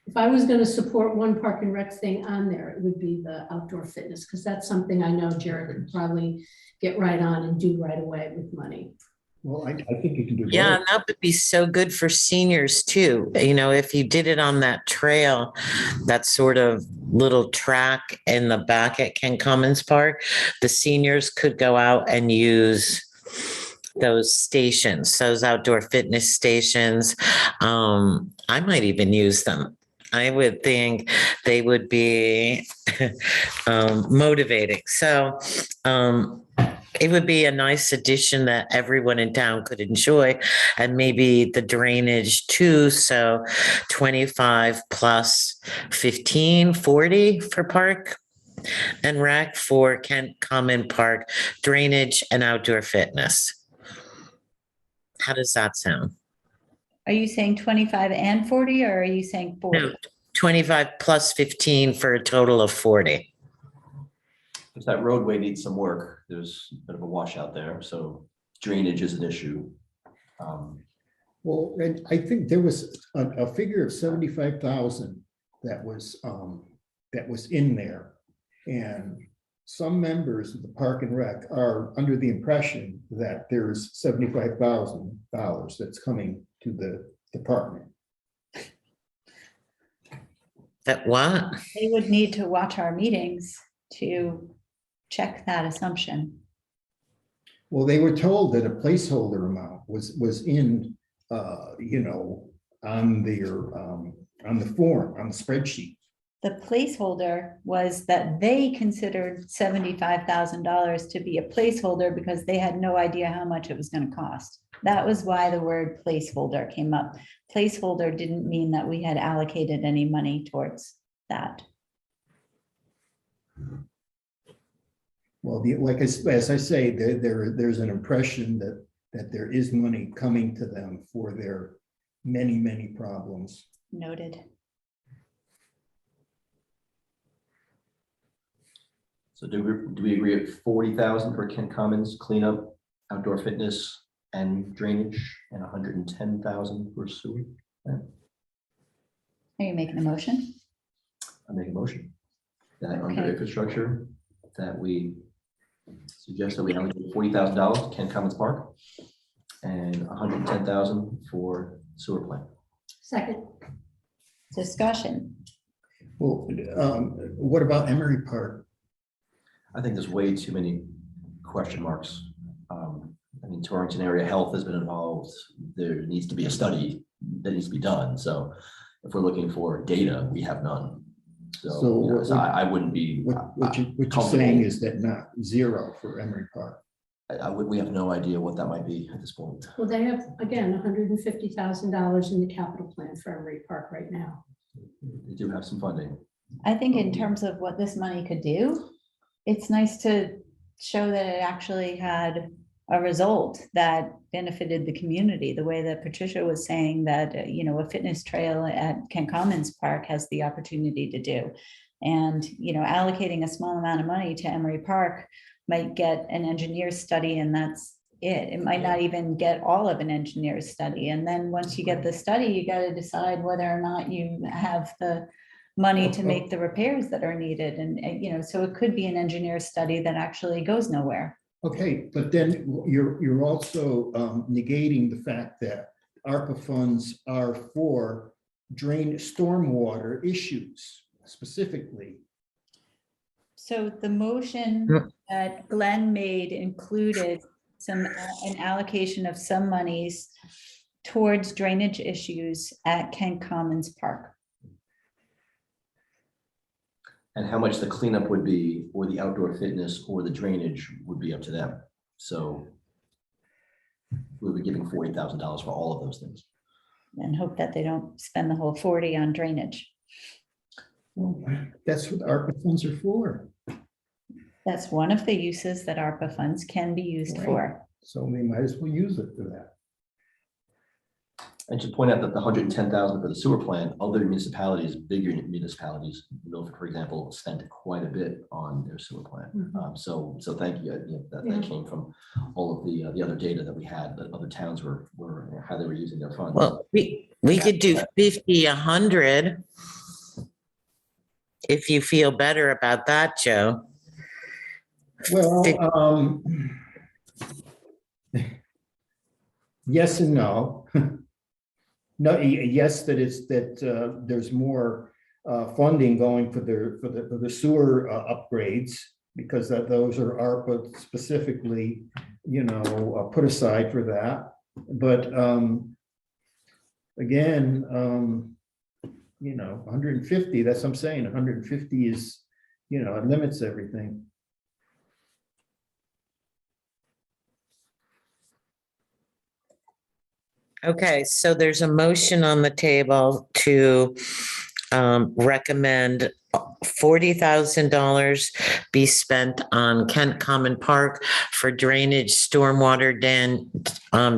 [SPEAKER 2] if I was gonna support one park and rec thing on there, it would be the outdoor fitness, because that's something I know Jared could probably get right on and do right away with money.
[SPEAKER 4] Well, I think you can do both.
[SPEAKER 5] Yeah, and that would be so good for seniors too. You know, if you did it on that trail, that sort of little track in the back at Ken Commons Park, the seniors could go out and use those stations, those outdoor fitness stations. I might even use them. I would think they would be motivating. So, it would be a nice addition that everyone in town could enjoy, and maybe the drainage too. So 25 plus 15, 40 for park and rec, for Kent Common Park, drainage and outdoor fitness. How does that sound?
[SPEAKER 1] Are you saying 25 and 40, or are you saying 40?
[SPEAKER 5] No, 25 plus 15 for a total of 40.
[SPEAKER 6] If that roadway needs some work, there's a bit of a washout there, so drainage is an issue.
[SPEAKER 4] Well, and I think there was a figure of 75,000 that was in there. And some members of the Park and Rec are under the impression that there's $75,000 that's coming to the department.
[SPEAKER 5] That what?
[SPEAKER 1] They would need to watch our meetings to check that assumption.
[SPEAKER 4] Well, they were told that a placeholder amount was in, on the form, on the spreadsheet.
[SPEAKER 1] The placeholder was that they considered $75,000 to be a placeholder because they had no idea how much it was going to cost. That was why the word placeholder came up. Placeholder didn't mean that we had allocated any money towards that.
[SPEAKER 4] Well, as I say, there's an impression that there is money coming to them for their many, many problems.
[SPEAKER 1] Noted.
[SPEAKER 6] So do we agree at 40,000 for Kent Commons cleanup, outdoor fitness and drainage, and 110,000 for sewer?
[SPEAKER 1] Are you making a motion?
[SPEAKER 6] I make a motion that under
[SPEAKER 1] Okay.
[SPEAKER 6] infrastructure, that we suggest that we allocate $40,000 to Kent Commons Park and 110,000 for sewer plant.
[SPEAKER 2] Second.
[SPEAKER 1] Discussion.
[SPEAKER 4] Well, what about Emery Park?
[SPEAKER 6] I think there's way too many question marks. I mean, Torrington Area Health has been involved. There needs to be a study that needs to be done. So if we're looking for data, we have none. So I wouldn't be.
[SPEAKER 4] What you're saying is that not zero for Emery Park.
[SPEAKER 6] We have no idea what that might be at this point.
[SPEAKER 2] Well, they have, again, $150,000 in the capital plan for Emery Park right now.
[SPEAKER 6] They do have some funding.
[SPEAKER 1] I think in terms of what this money could do, it's nice to show that it actually had a result that benefited the community, the way that Patricia was saying that, a fitness trail at Kent Commons Park has the opportunity to do. And, allocating a small amount of money to Emery Park might get an engineer's study, and that's it. It might not even get all of an engineer's study. And then once you get the study, you got to decide whether or not you have the money to make the repairs that are needed. And, so it could be an engineer's study that actually goes nowhere.
[SPEAKER 4] Okay, but then you're also negating the fact that ARPA funds are for stormwater issues specifically.
[SPEAKER 1] So the motion that Glenn made included an allocation of some monies towards drainage issues at Kent Commons Park.
[SPEAKER 6] And how much the cleanup would be, or the outdoor fitness, or the drainage would be up to them. So we'll be giving $40,000 for all of those things.
[SPEAKER 1] And hope that they don't spend the whole 40 on drainage.
[SPEAKER 4] Well, that's what ARPA funds are for.
[SPEAKER 1] That's one of the uses that ARPA funds can be used
[SPEAKER 4] Right.
[SPEAKER 1] for.
[SPEAKER 4] So we might as well use it for that.
[SPEAKER 6] And to point out that the 110,000 for the sewer plant, other municipalities, bigger municipalities, Milford, for example, spent quite a bit on their sewer plant. So thank you. That came from all of the other data that we had, that other towns were how they were using their funds.
[SPEAKER 5] Well, we could do 50, 100. If you feel better about that, Joe.
[SPEAKER 4] Well, Yes and no. No, yes, that is, that there's more funding going for the sewer upgrades, because those are ARPA specifically, put aside for that. But again, 150, that's what I'm saying, 150 is, it limits everything.
[SPEAKER 5] Okay, so there's a motion on the table to recommend $40,000 be spent on Kent Common Park for drainage, stormwater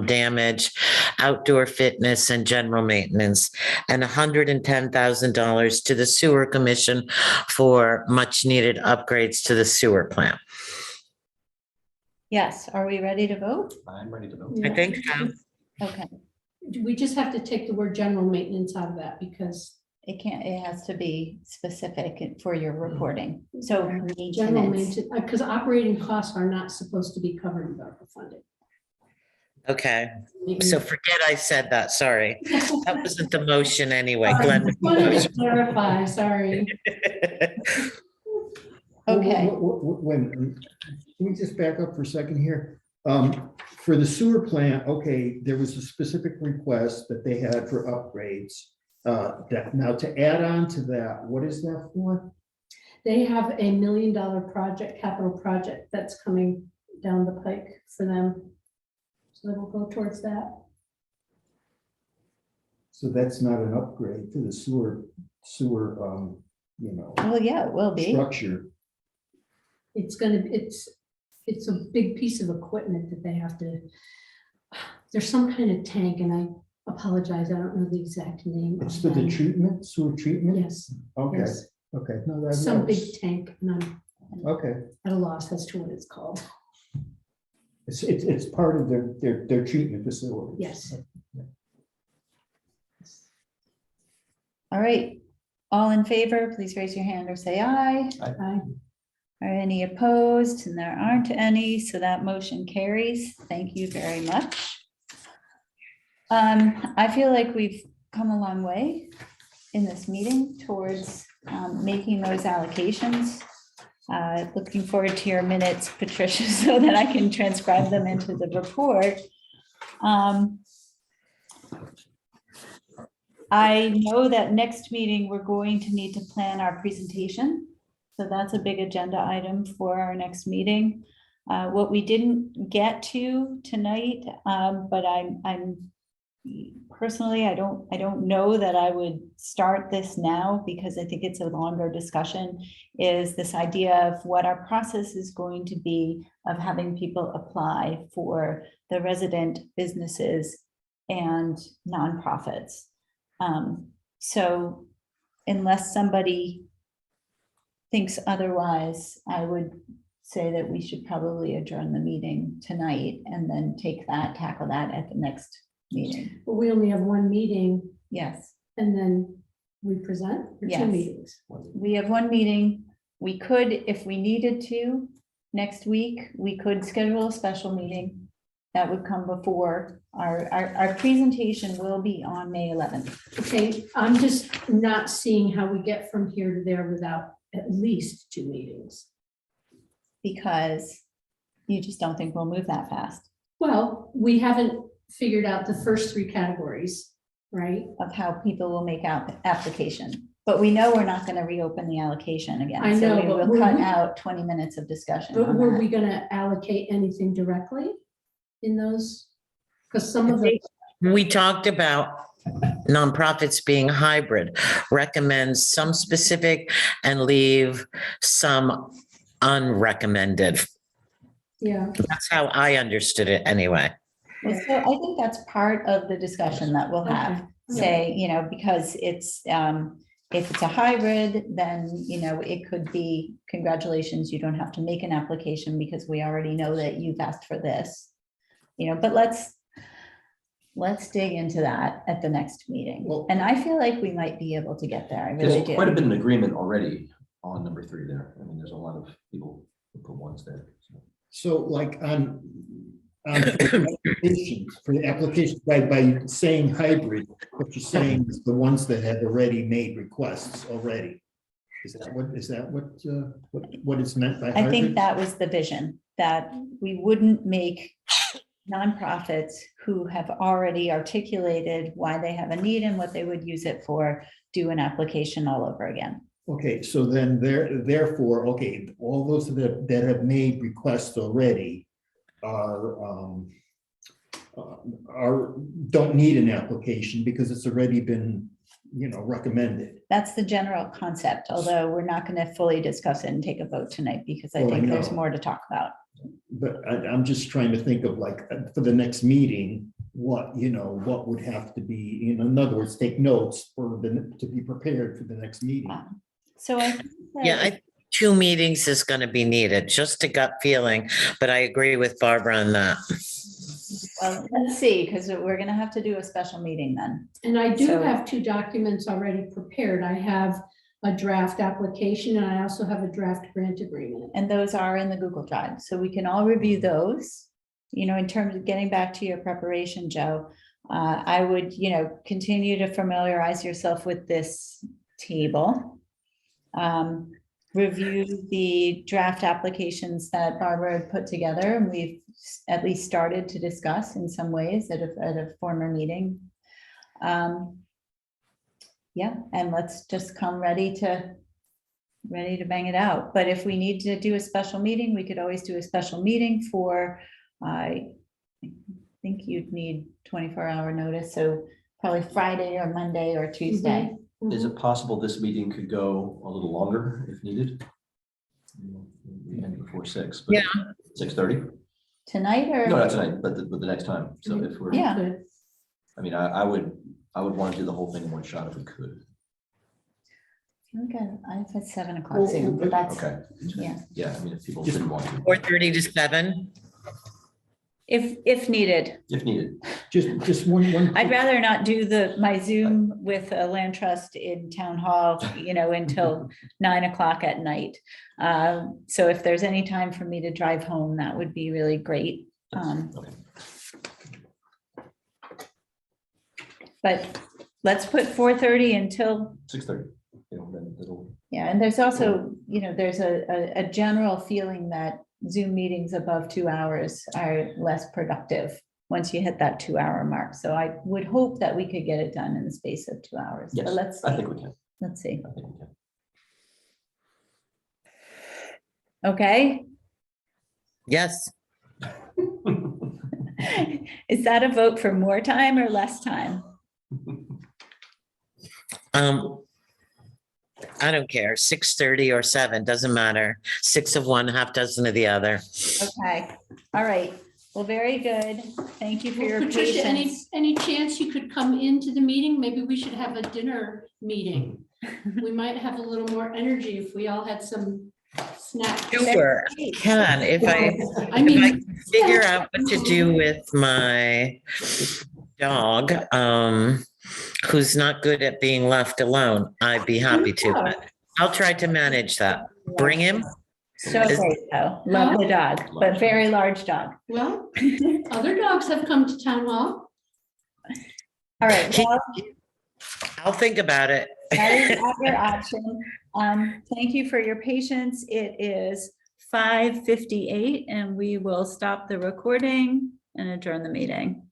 [SPEAKER 5] damage, outdoor fitness, and general maintenance, and $110,000 to the Sewer Commission for much-needed upgrades to the sewer plant.
[SPEAKER 1] Yes, are we ready to vote?
[SPEAKER 6] I'm ready to vote.
[SPEAKER 5] I think so.
[SPEAKER 1] Okay,
[SPEAKER 2] We just have to take the word general maintenance out of that because
[SPEAKER 1] it has to be specific for your reporting. So
[SPEAKER 2] general
[SPEAKER 1] maintenance,
[SPEAKER 2] maintenance, because operating costs are not supposed to be covered with ARPA funding.
[SPEAKER 5] Okay, so forget I said that, sorry. That wasn't the motion anyway, Glenn.
[SPEAKER 2] Wanted to clarify, sorry.
[SPEAKER 1] okay,
[SPEAKER 4] When, can we just back up for a second here? For the sewer plant, okay, there was a specific request that they had for upgrades. Now to add on to that, what is that for?
[SPEAKER 2] They have a $1 million project, capital project that's coming down the pike for them. So they will go towards that.
[SPEAKER 4] So that's not an upgrade to the sewer,
[SPEAKER 1] well, yeah, it will be.
[SPEAKER 4] structure.
[SPEAKER 2] It's a big piece of equipment that they have to, there's some kind of tank, and I apologize, I don't know the exact name.
[SPEAKER 4] It's
[SPEAKER 2] of
[SPEAKER 4] for the
[SPEAKER 2] them.
[SPEAKER 4] treatment, sewer treatment?
[SPEAKER 2] Yes,
[SPEAKER 4] Okay,
[SPEAKER 2] yes,
[SPEAKER 4] okay, no, that's.
[SPEAKER 2] some big tank, and I'm
[SPEAKER 4] Okay,
[SPEAKER 2] at a loss as to what it's called.
[SPEAKER 4] it's part of their treatment facility.
[SPEAKER 2] Yes.
[SPEAKER 1] All right, all in favor, please raise your hand or say aye.
[SPEAKER 2] I
[SPEAKER 1] Are any opposed? And there aren't any, so that motion carries. Thank you very much. I feel like we've come a long way in this meeting towards making those allocations. Looking forward to your minutes, Patricia, so that I can transcribe them into the report. I know that next meeting, we're going to need to plan our presentation. So that's a big agenda item for our next meeting. What we didn't get to tonight, but I'm personally, I don't know that I would start this now because I think it's a longer discussion, is this idea of what our process is going to be of having people apply for the resident businesses and nonprofits. So unless somebody thinks otherwise, I would say that we should probably adjourn the meeting tonight and then tackle that at the next meeting.
[SPEAKER 2] But we only have one meeting
[SPEAKER 1] Yes,
[SPEAKER 2] and then we present for
[SPEAKER 1] Yes.
[SPEAKER 2] 2 meetings.
[SPEAKER 1] we have one meeting. We could, if we needed to, next week, we could schedule a special meeting that would come before our presentation will be on May 11th.
[SPEAKER 2] Okay, I'm just not seeing how we get from here to there without at least 2 meetings.
[SPEAKER 1] Because you just don't think we'll move that fast
[SPEAKER 2] Well, we haven't figured out the first 3 categories, right?
[SPEAKER 1] of how people will make out the application. But we know we're not going to reopen the allocation again.
[SPEAKER 2] I
[SPEAKER 1] So
[SPEAKER 2] know,
[SPEAKER 1] we
[SPEAKER 2] but
[SPEAKER 1] will
[SPEAKER 2] were
[SPEAKER 1] cut
[SPEAKER 2] we-
[SPEAKER 1] out 20 minutes of discussion
[SPEAKER 2] But
[SPEAKER 1] on
[SPEAKER 2] were
[SPEAKER 1] that.
[SPEAKER 2] we gonna allocate anything directly in those? Because some of the,
[SPEAKER 5] We talked about nonprofits being hybrid, recommend some specific and leave some unrecommended.
[SPEAKER 2] yeah,
[SPEAKER 5] That's how I understood it anyway.
[SPEAKER 1] Well, so I think that's part of the discussion that we'll have.
[SPEAKER 2] Okay.
[SPEAKER 1] Say, because it's, if it's a hybrid, then, it could be, congratulations, you don't have to make an application because we already know that you've asked for this. But let's dig into that at the next meeting.
[SPEAKER 4] Well-
[SPEAKER 1] And I feel like we might be able to get there. I really
[SPEAKER 6] There's quite a
[SPEAKER 1] do.
[SPEAKER 6] bit of agreement already on number 3 there. I mean, there's a lot of people who put ones there. So.
[SPEAKER 4] So like on For the applications, by saying hybrid, what you're saying is the ones that have already made requests already. Is that what is meant by
[SPEAKER 1] I think
[SPEAKER 4] hybrid?
[SPEAKER 1] that was the vision, that we wouldn't make nonprofits who have already articulated why they have a need and what they would use it for, do an application all over again.
[SPEAKER 4] Okay, so then therefore, okay, all those that have made requests already don't need an application because it's already been, recommended.
[SPEAKER 1] That's the general concept, although we're not going to fully discuss it and take a vote tonight because I
[SPEAKER 4] Oh, I
[SPEAKER 1] think there's
[SPEAKER 4] know.
[SPEAKER 1] more to talk about.
[SPEAKER 4] But I'm just trying to think of like, for the next meeting, what would have to be, in other words, take notes to be prepared for the next meeting.
[SPEAKER 1] So I think that-
[SPEAKER 5] Yeah, 2 meetings is going to be needed, just a gut feeling, but I agree with Barbara on that.
[SPEAKER 1] well, let's see, because we're going to have to do a special meeting then.
[SPEAKER 2] And I do
[SPEAKER 1] So-
[SPEAKER 2] have 2 documents already prepared. I have a draft application and I also have a draft grant agreement.
[SPEAKER 1] And those are in the Google Drive, so we can all review those. In terms of getting back to your preparation, Joe, I would, continue to familiarize yourself with this table. Review the draft applications that Barbara had put together, and we've at least started to discuss in some ways at a former meeting. Yeah, and let's just come ready to bang it out. But if we need to do a special meeting, we could always do a special meeting for, I think you'd need 24-hour notice, so probably Friday or Monday or Tuesday.
[SPEAKER 6] Is it possible this meeting could go a little longer if needed? We end before 6, but
[SPEAKER 5] Yeah.
[SPEAKER 6] 6:30?
[SPEAKER 1] Tonight or?
[SPEAKER 6] No, not tonight, but the next time. So if we're,
[SPEAKER 1] Yeah.
[SPEAKER 2] Good.
[SPEAKER 6] I mean, I would want to do the whole thing in one shot if we could.
[SPEAKER 1] Okay, I've had 7 o'clock Zoom, but that's,
[SPEAKER 6] Okay.
[SPEAKER 1] yeah,
[SPEAKER 6] Yeah, I mean, if people didn't want to,
[SPEAKER 5] 4:30 to 7?
[SPEAKER 1] if needed.
[SPEAKER 6] if needed.
[SPEAKER 4] Just one.
[SPEAKER 1] I'd rather not do my Zoom with a land trust in town hall, until 9 o'clock at night. So if there's any time for me to drive home, that would be really great.
[SPEAKER 6] Okay.
[SPEAKER 1] But let's put 4:30 until,
[SPEAKER 6] 6:30, then it'll,
[SPEAKER 1] yeah, and there's also, there's a general feeling that Zoom meetings above 2 hours are less productive once you hit that 2-hour mark. So I would hope that we could get it done in the space of 2 hours.
[SPEAKER 6] yes,
[SPEAKER 1] But let's
[SPEAKER 6] I
[SPEAKER 1] see.
[SPEAKER 6] think we can.
[SPEAKER 1] Let's see.
[SPEAKER 6] I think we can.
[SPEAKER 1] Okay.
[SPEAKER 5] Yes.
[SPEAKER 1] Is that a vote for more time or less time?
[SPEAKER 5] I don't care, 6:30 or 7, doesn't matter. 6 of one, half dozen of the other.
[SPEAKER 1] Okay, all right. Well, very good. Thank you for your
[SPEAKER 2] Patricia,
[SPEAKER 1] patience.
[SPEAKER 2] any chance you could come into the meeting? Maybe we should have a dinner meeting. We might have a little more energy if we all had some snacks.
[SPEAKER 5] Sure, can, if I
[SPEAKER 2] I mean,
[SPEAKER 5] figure out what to do with my dog, who's not good at being left alone, I'd be happy to, but I'll try to manage that. Bring him.
[SPEAKER 1] So great, though. Love the dog, but very large dog.
[SPEAKER 2] well, other dogs have come to town hall.
[SPEAKER 1] All right, well,
[SPEAKER 5] I'll think about it.
[SPEAKER 1] that is your option. Thank you for your patience. It is 5:58 and we will stop the recording and adjourn the meeting.